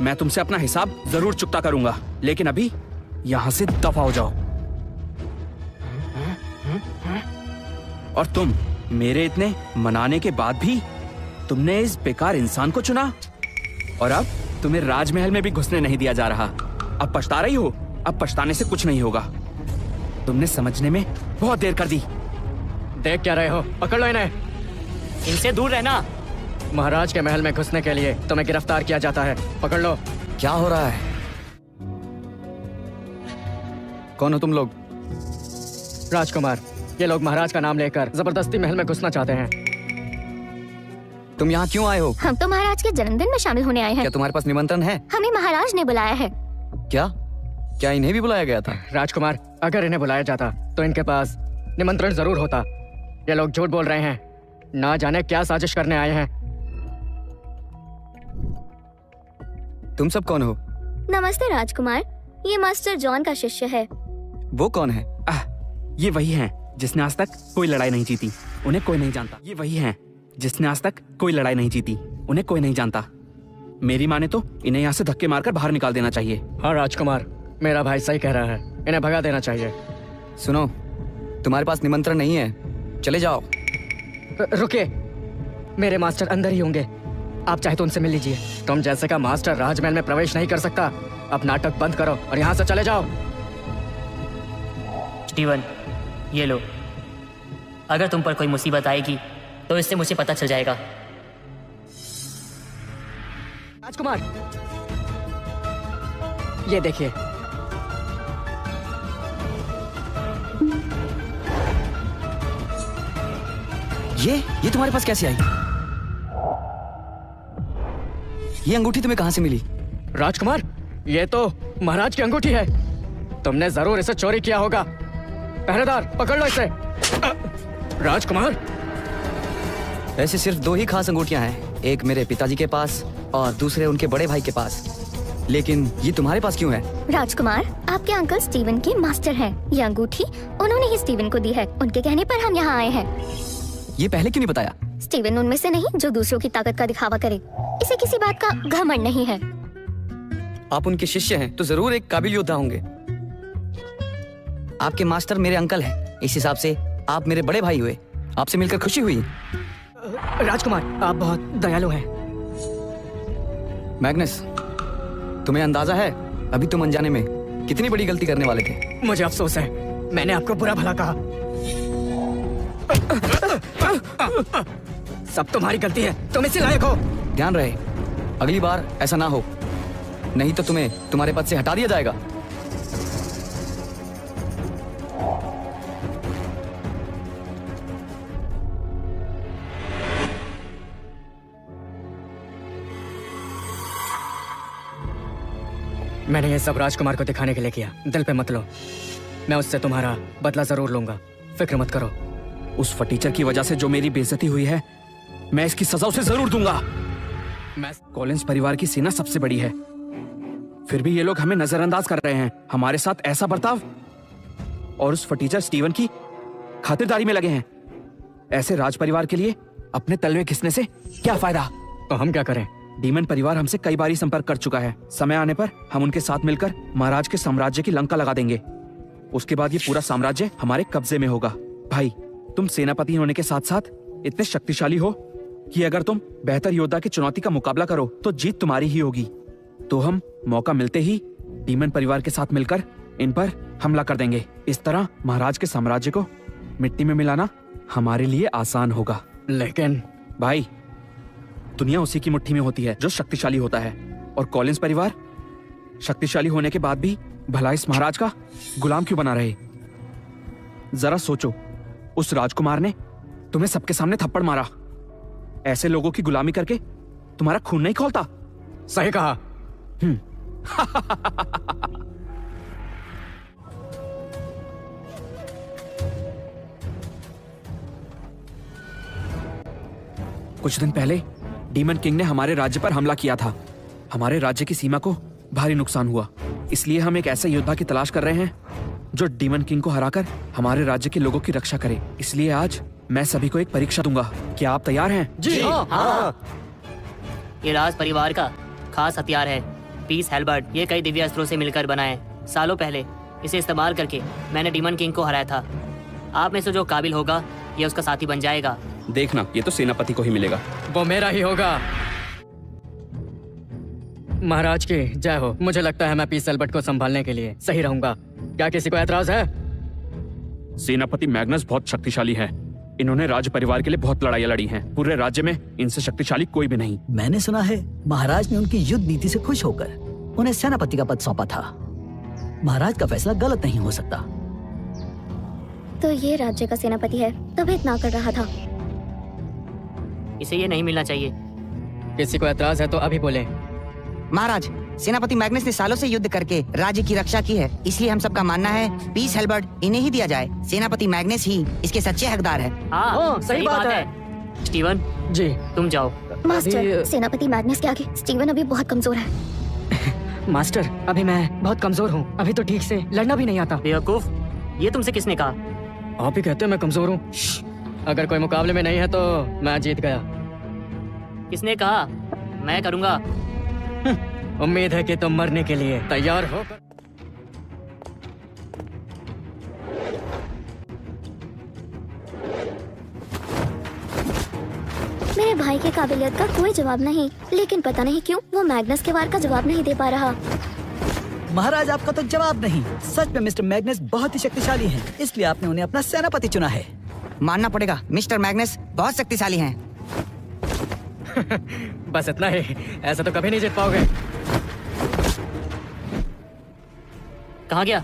मैं तुमसे अपना हिसाब जरूर चुकता करूंगा, लेकिन अभी यहाँ से दफा हो जाओ। और तुम, मेरे इतने मनाने के बाद भी तुमने इस बेकार इंसान को चुना और अब तुम्हें राजमहल में भी घुसने नहीं दिया जा रहा। अब पछता रही हो? अब पछताने से कुछ नहीं होगा। तुमने समझने में बहुत देर कर दी। देख क्या रहे हो? पकड़ लो इन्हें। इनसे दूर रहना। महाराज के महल में घुसने के लिए तुम्हें गिरफ्तार किया जाता है, पकड़ लो। क्या हो रहा है? कौन हो तुम लोग? राजकुमार, ये लोग महाराज का नाम लेकर जबरदस्ती महल में घुसना चाहते हैं। तुम यहाँ क्यों आए हो? हम तो महाराज के जन्मदिन में शामिल होने आए हैं। क्या तुम्हारे पास निमंत्रण है? हमें महाराज ने बुलाया है। क्या क्या इन्हें भी बुलाया गया था? राजकुमार, अगर इन्हें बुलाया जाता तो इनके पास निमंत्रण जरूर होता। ये लोग झूठ बोल रहे हैं, ना जाने क्या साजिश करने आए हैं। तुम सब कौन हो? नमस्ते राजकुमार, ये मास्टर जॉन का शिष्य है। वो कौन है? ये वही हैं जिसने आज तक कोई लड़ाई नहीं जीती, उन्हें कोई नहीं जानता। ये वही हैं जिसने आज तक कोई लड़ाई नहीं जीती, उन्हें कोई नहीं जानता। मेरी माने तो इन्हें यहाँ से धक्के मारकर बाहर निकाल देना चाहिए। हाँ राजकुमार, मेरा भाई सही कह रहा है, इन्हें भगा देना चाहिए। सुनो, तुम्हारे पास निमंत्रण नहीं है, चले जाओ। रुकिए, मेरे मास्टर अंदर ही होंगे, आप चाहे तो उनसे मिल लीजिए। तुम जैसे का मास्टर राजमहल में प्रवेश नहीं कर सकता। अब नाटक बंद करो और यहाँ से चले जाओ। स्टीवन, ये लो। अगर तुम पर कोई मुसीबत आएगी तो इससे मुझे पता चल जाएगा। राजकुमार, ये देखिए। ये तुम्हारे पास कैसे आई? ये अंगूठी तुम्हें कहाँ से मिली? राजकुमार, ये तो महाराज की अंगूठी है। तुमने जरूर इसे चोरी किया होगा। पहरेदार, पकड़ लो इसे। राजकुमार, ऐसे सिर्फ 2 ही खास अंगूठियां हैं, एक मेरे पिताजी के पास और दूसरे उनके बड़े भाई के पास। लेकिन ये तुम्हारे पास क्यों है? राजकुमार, आपके अंकल स्टीवन के मास्टर हैं। ये अंगूठी उन्होंने ही स्टीवन को दी है। उनके कहने पर हम यहाँ आए हैं। ये पहले क्यों नहीं बताया? स्टीवन उनमें से नहीं जो दूसरों की ताकत का दिखावा करे। इसे किसी बात का घमंड नहीं है। आप उनके शिष्य हैं तो जरूर एक काबिल योद्धा होंगे। आपके मास्टर मेरे अंकल हैं, इस हिसाब से आप मेरे बड़े भाई हुए। आपसे मिलकर खुशी हुई। राजकुमार, आप बहुत दयालु हैं। मैग्नस, तुम्हें अंदाजा है अभी तुम अनजाने में कितनी बड़ी गलती करने वाले थे? मुझे अफसोस है, मैंने आपको बुरा भला कहा। सब तुम्हारी गलती है, तुम इसी लायक हो। ध्यान रहे, अगली बार ऐसा ना हो, नहीं तो तुम्हें तुम्हारे पद से हटा दिया जाएगा। मैंने ये सब राजकुमार को दिखाने के लिए किया, दिल पे मत लो। मैं उससे तुम्हारा बदला जरूर लूंगा, फिक्र मत करो। उस फटीचर की वजह से जो मेरी बेइज्जती हुई है, मैं इसकी सजा उसे जरूर दूंगा। मैं कॉलिंस परिवार की सेना सबसे बड़ी है, फिर भी ये लोग हमें नजरअंदाज कर रहे हैं। हमारे साथ ऐसा बर्ताव, और उस फटीचर स्टीवन की खातिरदारी में लगे हैं। ऐसे राज परिवार के लिए अपने तलवे घिसने से क्या फायदा? तो हम क्या करें? डीमन परिवार हमसे कई बार संपर्क कर चुका है। समय आने पर हम उनके साथ मिलकर महाराज के साम्राज्य की लंका लगा देंगे। उसके बाद ये पूरा साम्राज्य हमारे कब्जे में होगा। भाई, तुम सेनापति होने के साथ साथ इतने शक्तिशाली हो कि अगर तुम बेहतर योद्धा की चुनौती का मुकाबला करो तो जीत तुम्हारी ही होगी। तो हम मौका मिलते ही डीमन परिवार के साथ मिलकर इन पर हमला कर देंगे। इस तरह महाराज के साम्राज्य को मिट्टी में मिलाना हमारे लिए आसान होगा। लेकिन भाई, दुनिया उसी की मुट्ठी में होती है जो शक्तिशाली होता है, और कॉलिंस परिवार शक्तिशाली होने के बाद भी भला इस महाराज का गुलाम क्यों बना रहे? जरा सोचो, उस राजकुमार ने तुम्हें सबके सामने थप्पड़ मारा। ऐसे लोगों की गुलामी करके तुम्हारा खून नहीं खौलता? सही कहा। कुछ दिन पहले डीमन किंग ने हमारे राज्य पर हमला किया था। हमारे राज्य की सीमा को भारी नुकसान हुआ, इसलिए हम एक ऐसे योद्धा की तलाश कर रहे हैं जो डीमन किंग को हराकर हमारे राज्य के लोगों की रक्षा करे। इसलिए आज मैं सभी को एक परीक्षा दूंगा। क्या आप तैयार हैं? जी हाँ। ये राज परिवार का खास हथियार है, पीस हेल्बर्ट। ये कई दिव्य अस्त्रों से मिलकर बना है। सालों पहले इसे इस्तेमाल करके मैंने डीमन किंग को हराया था। आप में से जो काबिल होगा ये उसका साथी बन जाएगा। देखना, ये तो सेनापति को ही मिलेगा। वो मेरा ही होगा। महाराज की जय हो। मुझे लगता है मैं पीस एल्बर्ट को संभालने के लिए सही रहूंगा। क्या किसी को ऐतराज है? सेनापति मैग्नस बहुत शक्तिशाली है। इन्होंने राज्य परिवार के लिए बहुत लड़ाइयाँ लड़ी हैं। पूरे राज्य में इनसे शक्तिशाली कोई भी नहीं। मैंने सुना है महाराज ने उनकी युद्ध नीति से खुश होकर उन्हें सेनापति का पद सौंपा था। महाराज का फैसला गलत नहीं हो सकता। तो ये राज्य का सेनापति है, तभी इतना कर रहा था। इसे ये नहीं मिलना चाहिए। किसी को एतराज है तो अभी बोले। महाराज, सेनापति मैग्नस ने सालों से युद्ध करके राज्य की रक्षा की है, इसलिए हम सबका मानना है पीस हेल्बर्ट इन्हें ही दिया जाए। सेनापति मैग्नस ही इसके सच्चे हकदार है। हाँ, सही बात है। स्टीवन, जी तुम जाओ। मास्टर, सेनापति मैग्नस के आगे स्टीवन अभी बहुत कमजोर है। मास्टर, अभी मैं बहुत कमजोर हूँ, अभी तो ठीक से लड़ना भी नहीं आता। बेवकूफ, ये तुमसे किसने कहा? आप ही कहते हैं मैं कमजोर हूँ। अगर कोई मुकाबले में नहीं है तो मैं जीत गया। किसने कहा? मैं करूँगा। उम्मीद है कि तुम मरने के लिए तैयार हो। मेरे भाई के काबिलियत का कोई जवाब नहीं, लेकिन पता नहीं क्यों वो मैग्नस के वार का जवाब नहीं दे पा रहा। महाराज, आपका तो जवाब नहीं। सच में मिस्टर मैग्नस बहुत ही शक्तिशाली हैं, इसलिए आपने उन्हें अपना सेनापति चुना है। मानना पड़ेगा, मिस्टर मैग्नस बहुत शक्तिशाली हैं। बस इतना ही, ऐसा तो कभी नहीं जीत पाओगे। कहाँ गया?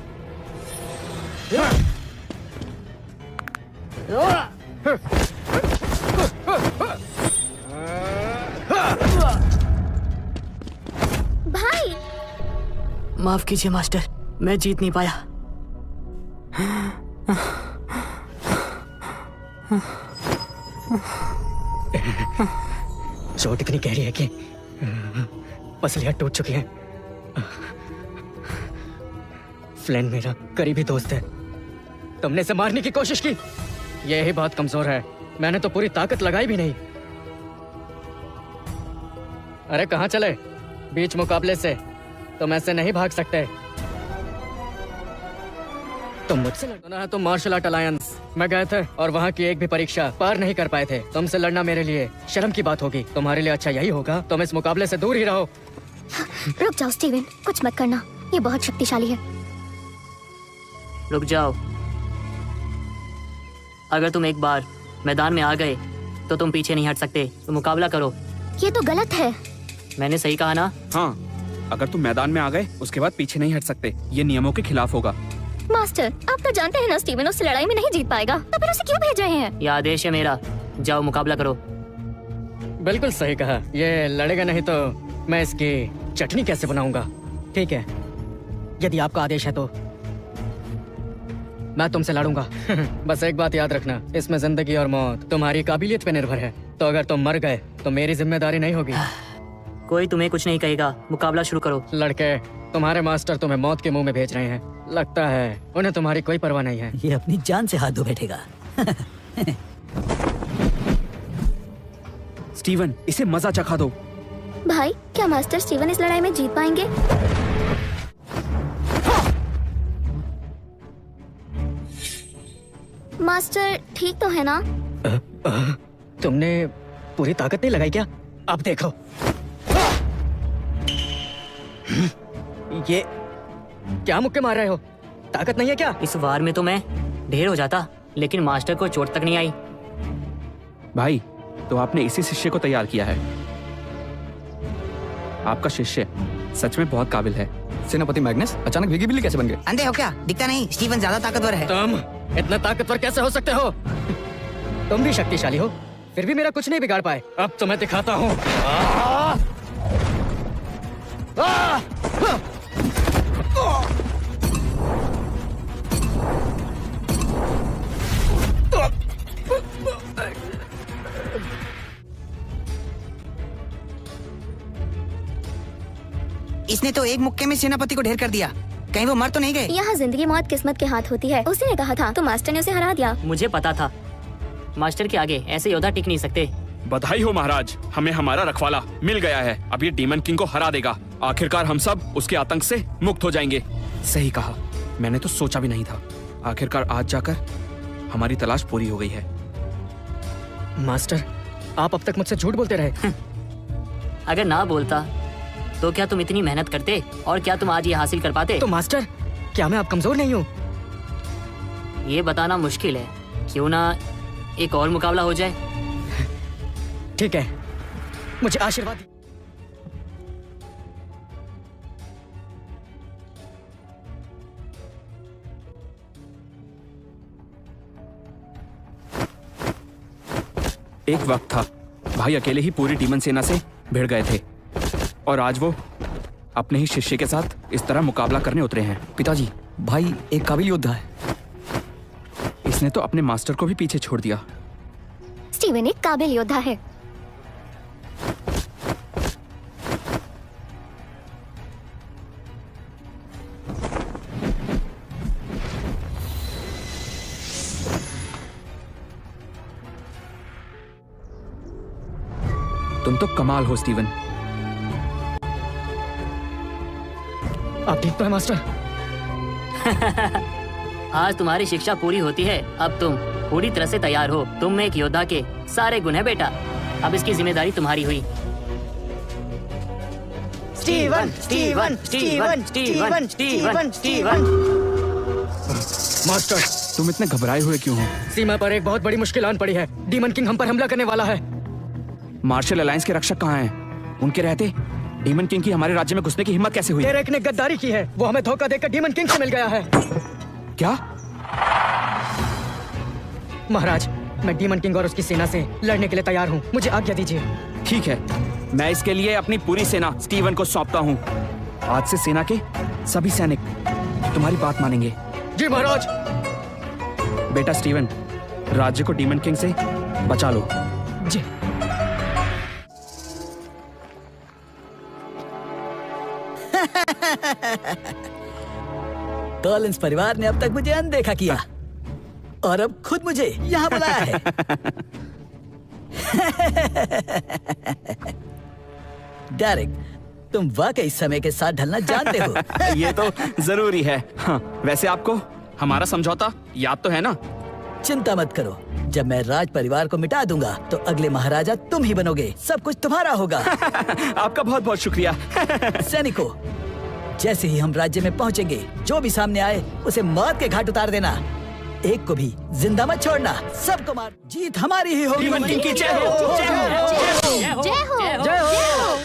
भाई, माफ कीजिए मास्टर, मैं जीत नहीं पाया। चोट इतनी गहरी है कि पसलियां टूट चुकी हैं। फ्लैन मेरा करीबी दोस्त है, तुमने इसे मारने की कोशिश की। यही बहुत कमजोर है, मैंने तो पूरी ताकत लगाई भी नहीं। अरे कहाँ चले? बीच मुकाबले से तुम ऐसे नहीं भाग सकते। तुम मुझसे लड़ना है तो मार्शल आर्ट अलायंस में गए थे और वहाँ की एक भी परीक्षा पार नहीं कर पाए थे। तुमसे लड़ना मेरे लिए शर्म की बात होगी। तुम्हारे लिए अच्छा यही होगा तुम इस मुकाबले से दूर ही रहो। रुक जाओ स्टीवन, कुछ मत करना, ये बहुत शक्तिशाली है। रुक जाओ। अगर तुम एक बार मैदान में आ गए तो तुम पीछे नहीं हट सकते। तुम मुकाबला करो। ये तो गलत है। मैंने सही कहा ना? हाँ, अगर तुम मैदान में आ गए उसके बाद पीछे नहीं हट सकते, ये नियमों के खिलाफ होगा। मास्टर, आप तो जानते हैं ना स्टीवन उस लड़ाई में नहीं जीत पाएगा, तो फिर उसे क्यों भेज रहे हैं? ये आदेश है मेरा, जाओ मुकाबला करो। बिल्कुल सही कहा, ये लड़ेगा नहीं तो मैं इसकी चटनी कैसे बनाऊंगा। ठीक है, यदि आपका आदेश है तो मैं तुमसे लड़ूंगा। बस एक बात याद रखना, इसमें जिंदगी और मौत तुम्हारी काबिलियत पे निर्भर है। तो अगर तुम मर गए तो मेरी जिम्मेदारी नहीं होगी। कोई तुम्हें कुछ नहीं कहेगा, मुकाबला शुरू करो। लड़के, तुम्हारे मास्टर तुम्हें मौत के मुंह में भेज रहे हैं। लगता है उन्हें तुम्हारी कोई परवाह नहीं है। ये अपनी जान से हाथ धो बैठेगा। स्टीवन, इसे मजा चखा दो। भाई, क्या मास्टर स्टीवन इस लड़ाई में जीत पाएंगे? मास्टर ठीक तो है ना? तुमने पूरी ताकत नहीं लगाई क्या? अब देखो। ये क्या मुक्के मार रहे हो? ताकत नहीं है क्या? इस वार में तो मैं ढेर हो जाता, लेकिन मास्टर को चोट तक नहीं आई। भाई, तो आपने इसी शिष्य को तैयार किया है। आपका शिष्य सच में बहुत काबिल है। सेनापति मैग्नस अचानक भीगी बिल्ली कैसे बन गए? अंधे हो क्या? दिखता नहीं? स्टीवन ज्यादा ताकतवर है। तुम इतना ताकतवर कैसे हो सकते हो? तुम भी शक्तिशाली हो, फिर भी मेरा कुछ नहीं बिगाड़ पाए। अब तुम्हें दिखाता हूँ। इसने तो एक मुक्के में सेनापति को ढेर कर दिया। कहीं वो मर तो नहीं गए? यहाँ जिंदगी मौत किस्मत के हाथ होती है, उसी ने कहा था, तो मास्टर ने उसे हरा दिया। मुझे पता था, मास्टर के आगे ऐसे योद्धा टिक नहीं सकते। बधाई हो महाराज, हमें हमारा रखवाला मिल गया है। अब ये डीमन किंग को हरा देगा। आखिरकार हम सब उसके आतंक से मुक्त हो जाएंगे। सही कहा, मैंने तो सोचा भी नहीं था। आखिरकार आज जाकर हमारी तलाश पूरी हो गई है। मास्टर, आप अब तक मुझसे झूठ बोलते रहे। अगर ना बोलता तो क्या तुम इतनी मेहनत करते, और क्या तुम आज ये हासिल कर पाते? तो मास्टर, क्या मैं अब कमजोर नहीं हूँ? ये बताना मुश्किल है। क्यों ना एक और मुकाबला हो जाए? ठीक है, मुझे आशीर्वाद दीजिए। एक वक्त था, भाई अकेले ही पूरी डीमन सेना से भिड़ गए थे और आज वो अपने ही शिष्य के साथ इस तरह मुकाबला करने उतरे हैं। पिताजी, भाई एक काबिल योद्धा है। इसने तो अपने मास्टर को भी पीछे छोड़ दिया। स्टीवन एक काबिल योद्धा है। तुम तो कमाल हो स्टीवन। आप ठीक तो है मास्टर? आज तुम्हारी शिक्षा पूरी होती है। अब तुम पूरी तरह से तैयार हो। तुम में एक योद्धा के सारे गुण है बेटा। अब इसकी जिम्मेदारी तुम्हारी हुई। Steven, Steven, Steven, Steven, Steven, Steven. Master, तुम इतने घबराए हुए क्यों हो? सीमा पर एक बहुत बड़ी मुश्किल आन पड़ी है। डीमन किंग हम पर हमला करने वाला है। मार्शल अलायंस के रक्षक कहाँ हैं? उनके रहते डीमन किंग की हमारे राज्य में घुसने की हिम्मत कैसे हुई? डेरेक ने गद्दारी की है। वो हमें धोखा देकर डीमन किंग से मिल गया है। क्या? महाराज, मैं डीमन किंग और उसकी सेना से लड़ने के लिए तैयार हूँ। मुझे आज्ञा दीजिए। ठीक है, मैं इसके लिए अपनी पूरी सेना स्टीवन को सौंपता हूँ। आज से सेना के सभी सैनिक तुम्हारी बात मानेंगे। जी महाराज। बेटा स्टीवन, राज्य को डीमन किंग से बचा लो। जी। कॉलिंस परिवार ने अब तक मुझे अनदेखा किया और अब खुद मुझे यहाँ बुलाया है। डेरेक, तुम वाकई समय के साथ ढलना जानते हो। ये तो जरूरी है। हाँ, वैसे आपको हमारा समझौता याद तो है ना? चिंता मत करो, जब मैं राज परिवार को मिटा दूंगा तो अगले महाराजा तुम ही बनोगे। सब कुछ तुम्हारा होगा। आपका बहुत बहुत शुक्रिया। सैनिकों, जैसे ही हम राज्य में पहुंचेंगे, जो भी सामने आए उसे मौत के घाट उतार देना। एक को भी जिंदा मत छोड़ना। सबको मार। जीत हमारी ही होगी। डीमन किंग की जय हो, जय हो, जय हो, जय हो।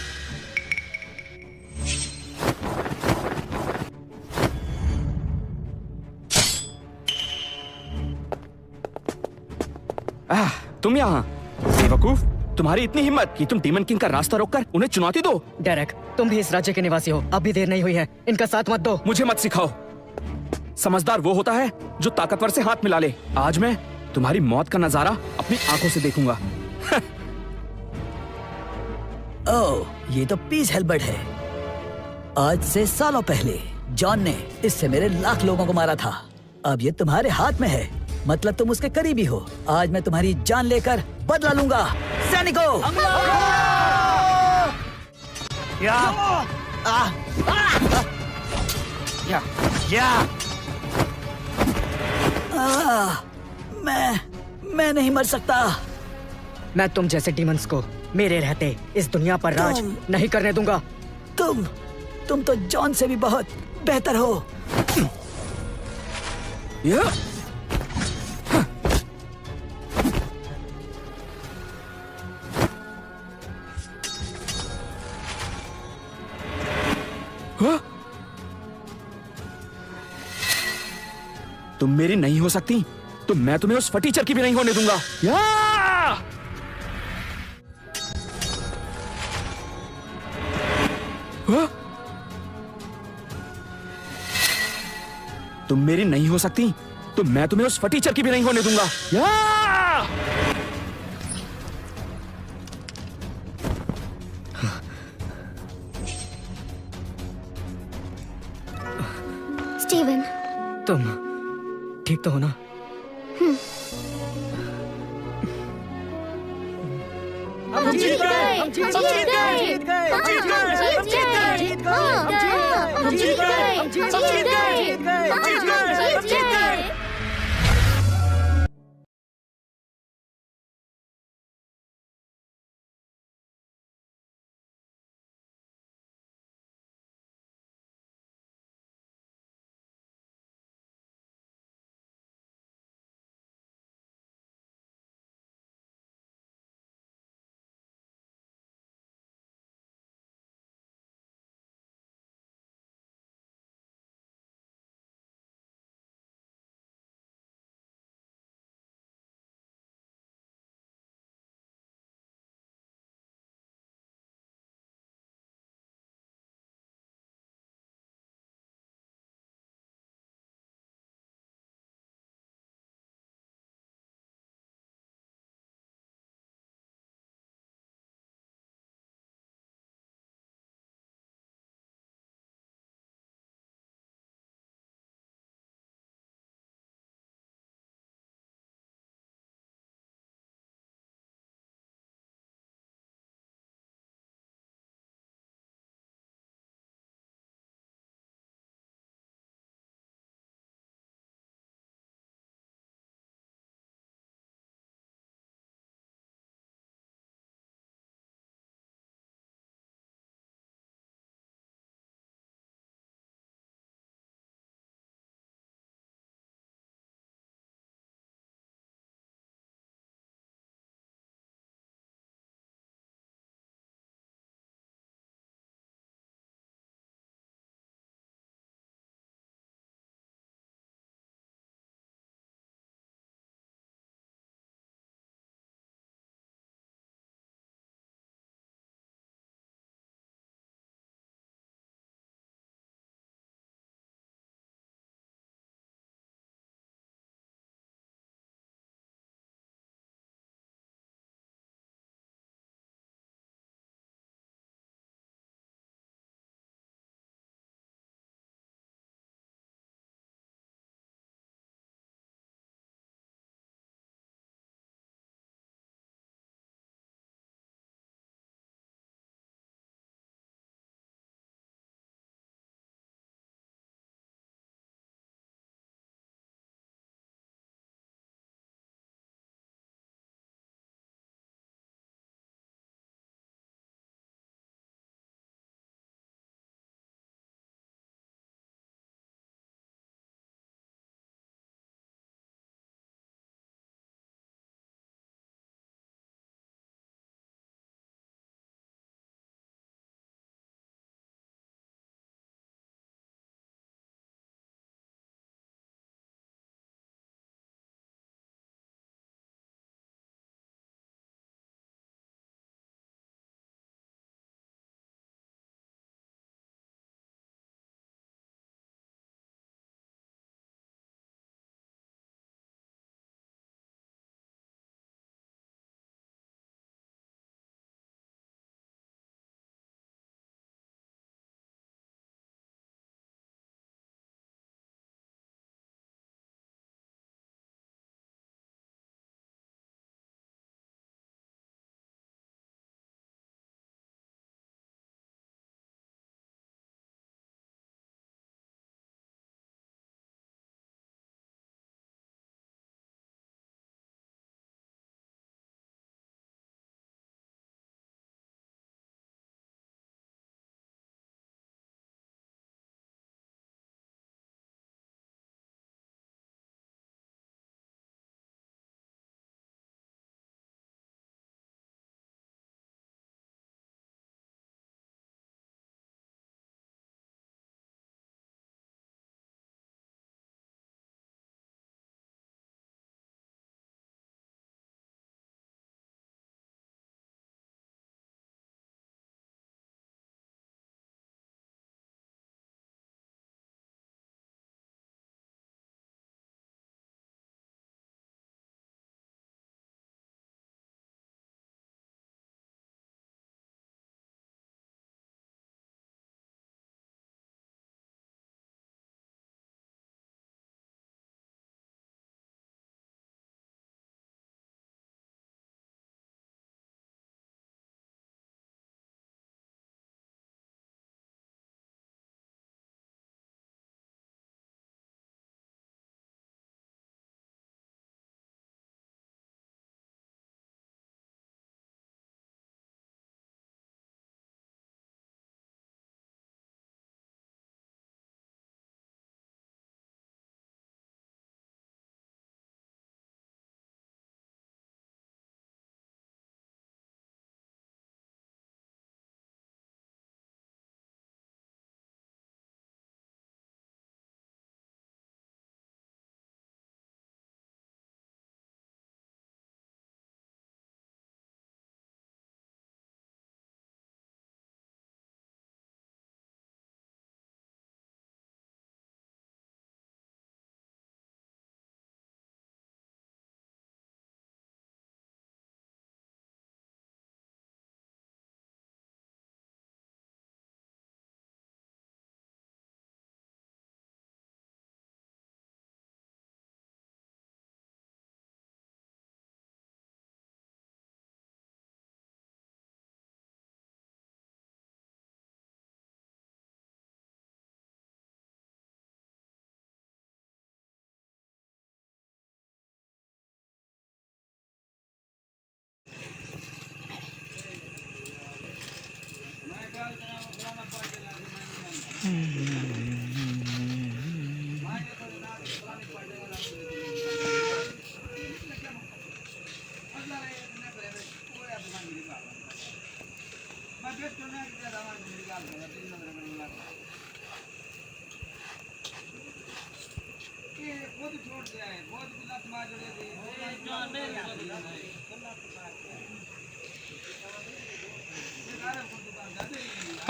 तुम यहाँ? बेवकूफ, तुम्हारी इतनी हिम्मत कि तुम डीमन किंग का रास्ता रोककर उन्हें चुनौती दो। डेरेक, तुम भी इस राज्य के निवासी हो। अब भी देर नहीं हुई है। इनका साथ मत दो। मुझे मत सिखाओ। समझदार वो होता है जो ताकतवर से हाथ मिला ले। आज मैं तुम्हारी मौत का नजारा अपनी आंखों से देखूंगा। ओह, ये तो पीस हेल्बर्ट है। आज से सालों पहले जॉन ने इससे मेरे लाख लोगों को मारा था। अब ये तुम्हारे हाथ में है, मतलब तुम उसके करीबी हो। आज मैं तुम्हारी जान लेकर बदला लूंगा। सैनिकों, मैं नहीं मर सकता। मैं तुम जैसे डीमंस को मेरे रहते इस दुनिया पर राज नहीं करने दूंगा। तुम तो जॉन से भी बहुत बेहतर हो। तुम मेरी नहीं हो सकती तो मैं तुम्हें उस फटीचर की भी नहीं होने दूंगा। तुम मेरी नहीं हो सकती तो मैं तुम्हें उस फटीचर की भी नहीं होने दूंगा। स्टीवन, तुम ठीक तो हो ना? हम जीत गए, हम जीत गए, हम जीत गए, हम जीत गए, हम जीत गए, हम जीत गए, हम जीत गए, हम जीत गए, हम जीत गए।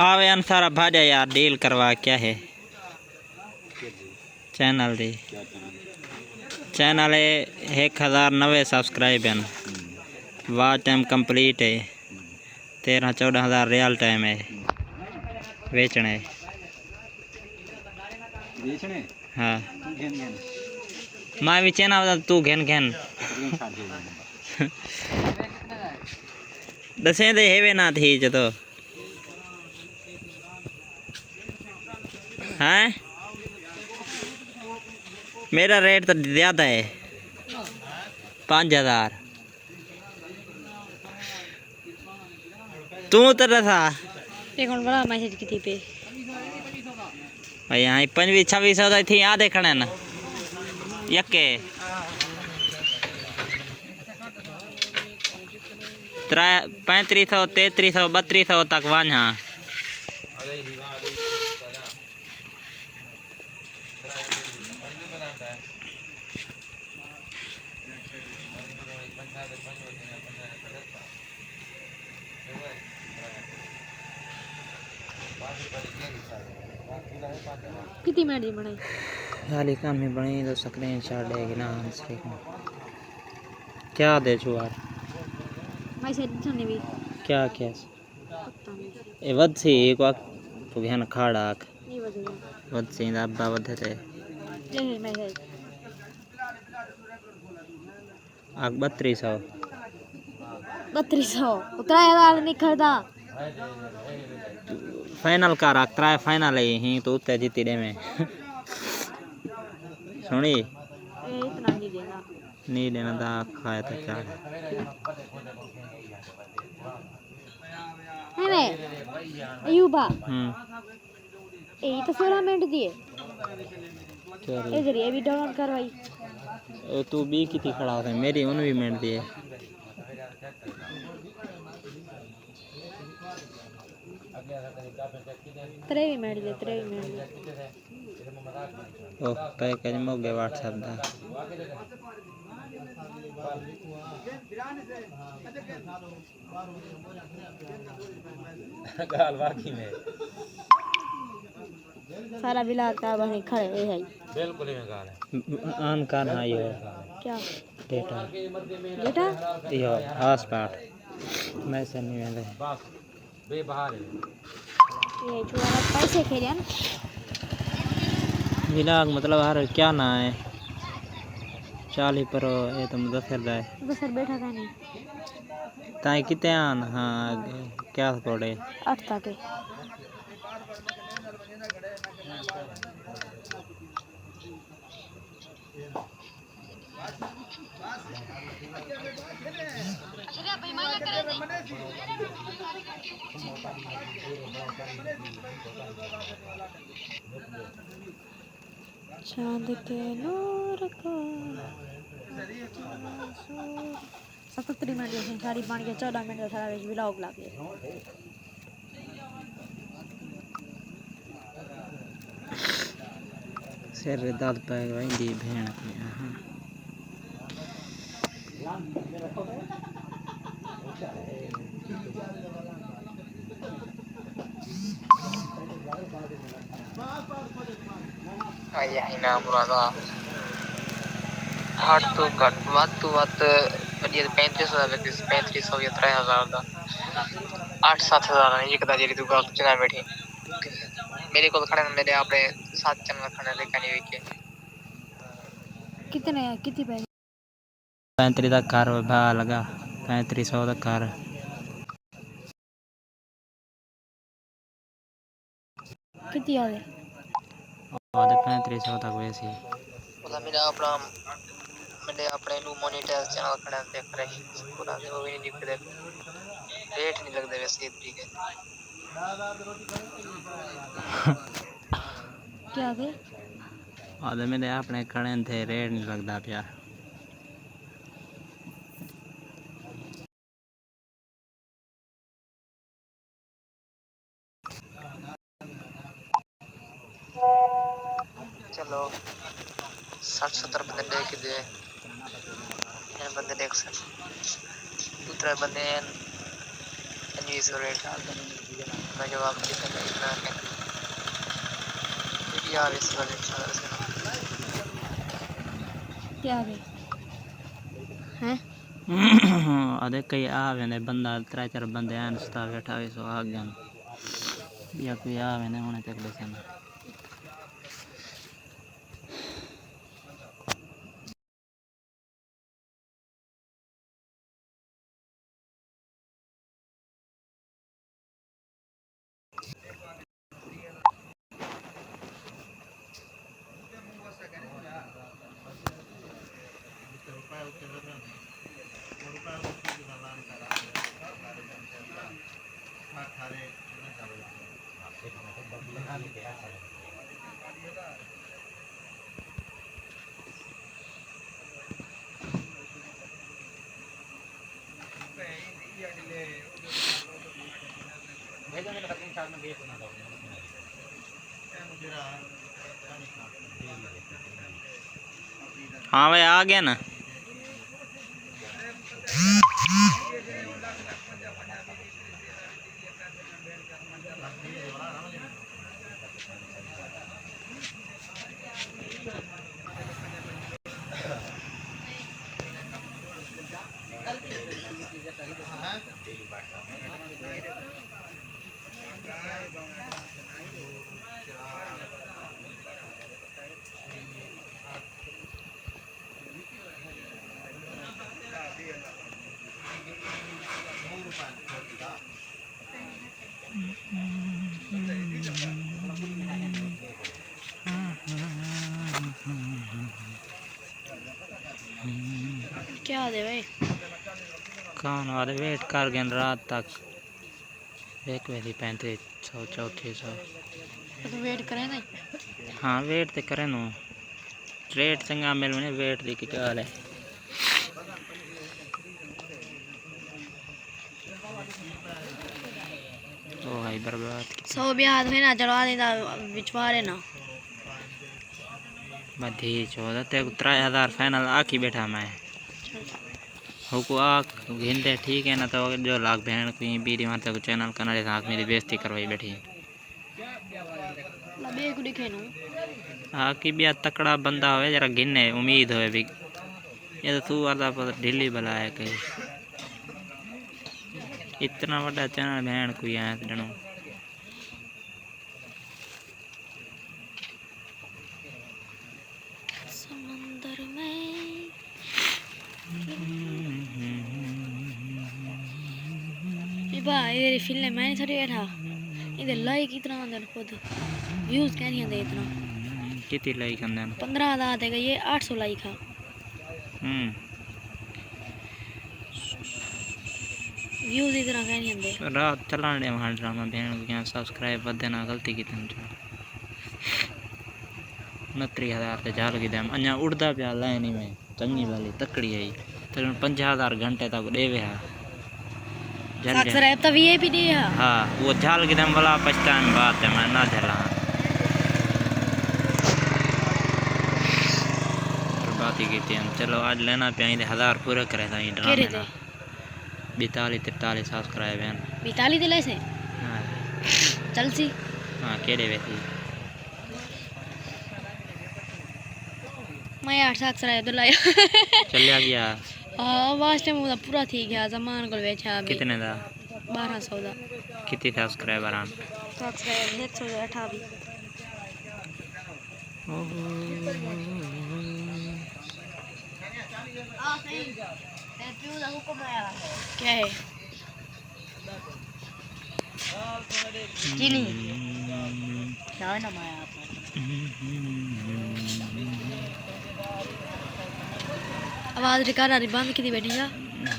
आवे अनसारा भाजा यार डील करवा क्या है चैनल दी चैनल है 1090 सब्सक्राइब हैं वाच टाइम कंप्लीट है 13-14 हज़ार रियल टाइम है बेचने हाँ मैं भी चैनल बता तू घेन घेन दसे दे हेवे ना थी जो हैं मेरा रेट तो ज़्यादा है 5000 तू तो रहा एक मिनट बड़ा मैसेज की थी पे भाई यहाँ 25-26 थी यहाँ देखने ना यके 3500-3300-3200 तक वहाँ कितनी मैडी बनाई खाली काम में बनी तो स्क्रीन शॉट देगी ना क्या दे चुआर मैसेज सुनने भी क्या क्या पता नहीं ए वध सी एक वक्त तो गहन खाड़ा नहीं बजेगा वध सी अब्बा वध थे ये मैसेज आग 3200 3200 उतरा 1000 नहीं खरीदा फाइनल का रखता है फाइनल ही तो उत्ते जीती दे में सुनी ये इतना नहीं देना नहीं देना था खाया तो क्या है मैं अयूबा यही तो 16 मिनट दिए इधर ये भी डाउनलोड करवाई तू बी की थी खड़ा होता मेरी 19 मिनट दिए त्रेवी मिनट दे ओ पैकेज मोगे व्हाट्सएप दा गाल बाकी में सारा बिलाल का बने खड़े हुए हैं बिल्कुल ही गाल है आन का ना यो क्या डेटा बेटा यो हॉटस्पॉट मैसेज नहीं मिले बेबहार ये छुआरा पैसे खेले ना मिलाग मतलब हर क्या ना है 40 पर ये तो मुदसर है बस सर बैठा था नहीं ताई कितने आन हाँ क्या पड़े 8 तक चांद के नूर का 77 मिनट जैसे सारी पानी के 14 मिनट सारा वेज व्लॉग लागे सिर दाद पे वही भेड़ अपने हाँ यही ना मुरादा हट तो घट वध तो वध वधिया 3500 या 3000 का 8-7 हज़ार एक दा जेरी तू गल चना बैठी मेरे को खड़े मेरे आपने 7 चैनल खड़े लेके नहीं विके कितने पैसे 35 तक कार भा लगा 3500 तक कार कितनी आ गए और 3500 तक वैसे मतलब मेरे अपने लू मोनेटाइज चैनल खड़े देख रहे पूरा से वो भी नहीं दिख रहा रेट नहीं लगता वैसे ठीक है क्या गए और मेरे अपने खड़े थे रेट नहीं लगता प्यार चलो 60-70 बंदे लेके दे बंदे देख सर दूसरे बंदे रेट मैं जवाब यार इस बार क्या है हैं अदे कई आ वेंदे बंदा 3-4 बंदे आन सता बैठा वे सो आ गया या कोई आ वेंदे होने तक दसन हाँ भाई आ गया ना क्या दे भाई कौन वाले वेट कर गए रात तक एक वेरी 3500 3400 तो वेट करें ना हाँ वेट तो करें नो रेट चंगा मिल मैंने वेट दी की गाल है ओ भाई बर्बाद 100 भी हाथ में ना चढ़वा देता बिचवारे ना बधी 14 ते 3000 फाइनल आखी बैठा मैं हुको आख घिंटे ठीक है ना तो जो लाख बहन कोई बीडी मारते को चैनल कनाडे आख मेरी बेइज्जती करवाई बैठी लबे को दिखे नु हाँ कि भी तकड़ा बंदा होवे जरा गिने उम्मीद होवे भी ये तो तू वाला पर ढीली भला है कहीं इतना बड़ा चैनल बहन कोई आया जनो समंदर में भाई ये फिल्म मैंने थोड़ी बैठा इधर लाइक इतना अंदर खुद व्यूज क्या नहीं आते इतना कितनी लाइक अंदर 15,000 देगा ये 800 लाइक है व्यूज इतना क्या नहीं आते रात चलाने वहाँ ड्रामा बहन को क्या सब्सक्राइब बद देना गलती की तुम 29,000 से झाल की दम अन्या उड़दा पिया लाइन में चंगी वाली तकड़ी आई तो 50,000 घंटे तक देवे है सब्सक्राइब तो वीआईपी दे है हाँ वो झाल की दम वाला पछतान बात है मैं ना झला बात ही की थी चलो आज लेना पे 1000 पूरा करे था ये ड्रामे ना 42-43 सब्सक्राइब है 42 दिले से हाँ चल सी हाँ केड़े वैसी मैं 8 सब्सक्राइब तो लाया चलिया गया हाँ वास्ट टाइम वो पूरा थी गया जमान को बेचा अभी कितने दा 1200 दा कितने सब्सक्राइबर आन सब्सक्राइब 128 क्या है चीनी क्या है ना माया आवाज रिकॉर्ड आ रही बंद की बैठी जा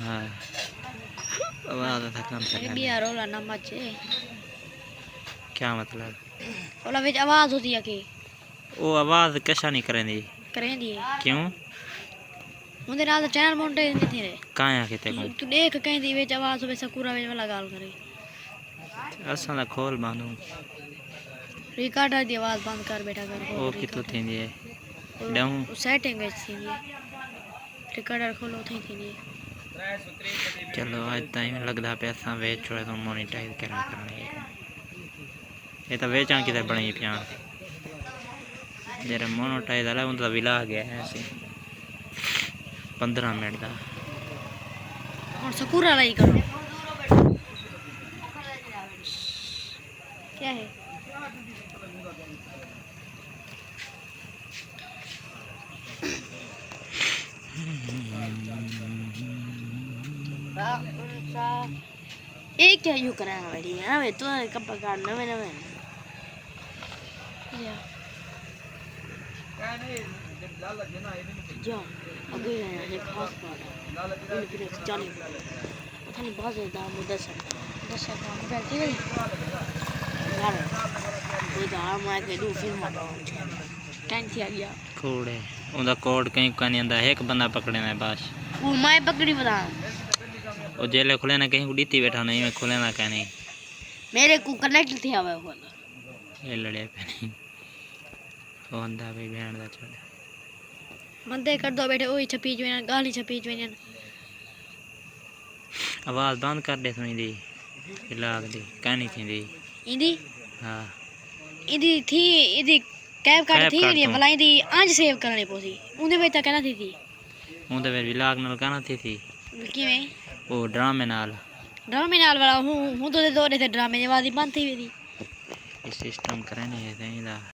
हाँ आवाज था काम ये भी यार ओला ना मचे क्या मतलब ओला विच आवाज होती है कि वो आवाज कैसा नहीं करेंदी करें दी क्यों मुझे रात चैनल मोनेटाइज नहीं थे रे कहाँ है कितने को तू देख कहीं दी विच आवाज होवे सकूरा विच वाला गाल करे असां दा खोल मानू रिकॉर्डर दी आवाज बंद कर बेटा कर ओ कितो थींदी है डाउन सेटिंग में थींदी है रिकॉर्डर खोलो थी थींदी है चलो आज टाइम लगदा पे असां वेच छोड़े तो मोनेटाइज करने ये तो वेचां किते बणी पिया जरा मोनेटाइज वाला उनका विला गया है ऐसे 15 मिनट दा और सकूरा लाई करो क्या है एक क्या यूं कराना बड़ी है वे तो कब पकड़ नवे नवे या अभी ये खास बात है फिर चल पता नहीं बहुत ज्यादा मुदस्सर काम करती है यार वो तो मैं के दो फिल्म हटो कैंथी आ गया कोड है उनका कोड कहीं का नहीं आंदा एक बंदा पकड़े ना बस वो मैं पकड़ी बता वो जेले खुले ना कहीं उड़ीती बैठा नहीं मैं खुले ना कहीं मेरे को कनेक्ट थे आवे हो ये लड़े पे नहीं होंदा भाई बहन दा छोड़ मंदे कर दो बेटे ओई छपी जो गाली छपी जो आवाज बंद कर दे सुनी दी लाग दी कहानी थी दी इंदी हां इंदी थी इंदी कैब काट थी ये भलाई दी आज सेव करनी पोसी उंदे में तो कहना थी उंदे में विलाग नाल कहना थी किवें ओ ड्रामे नाल वाला हूं तो दो ड्रामे ने वादी बंद थी सिस्टम करने है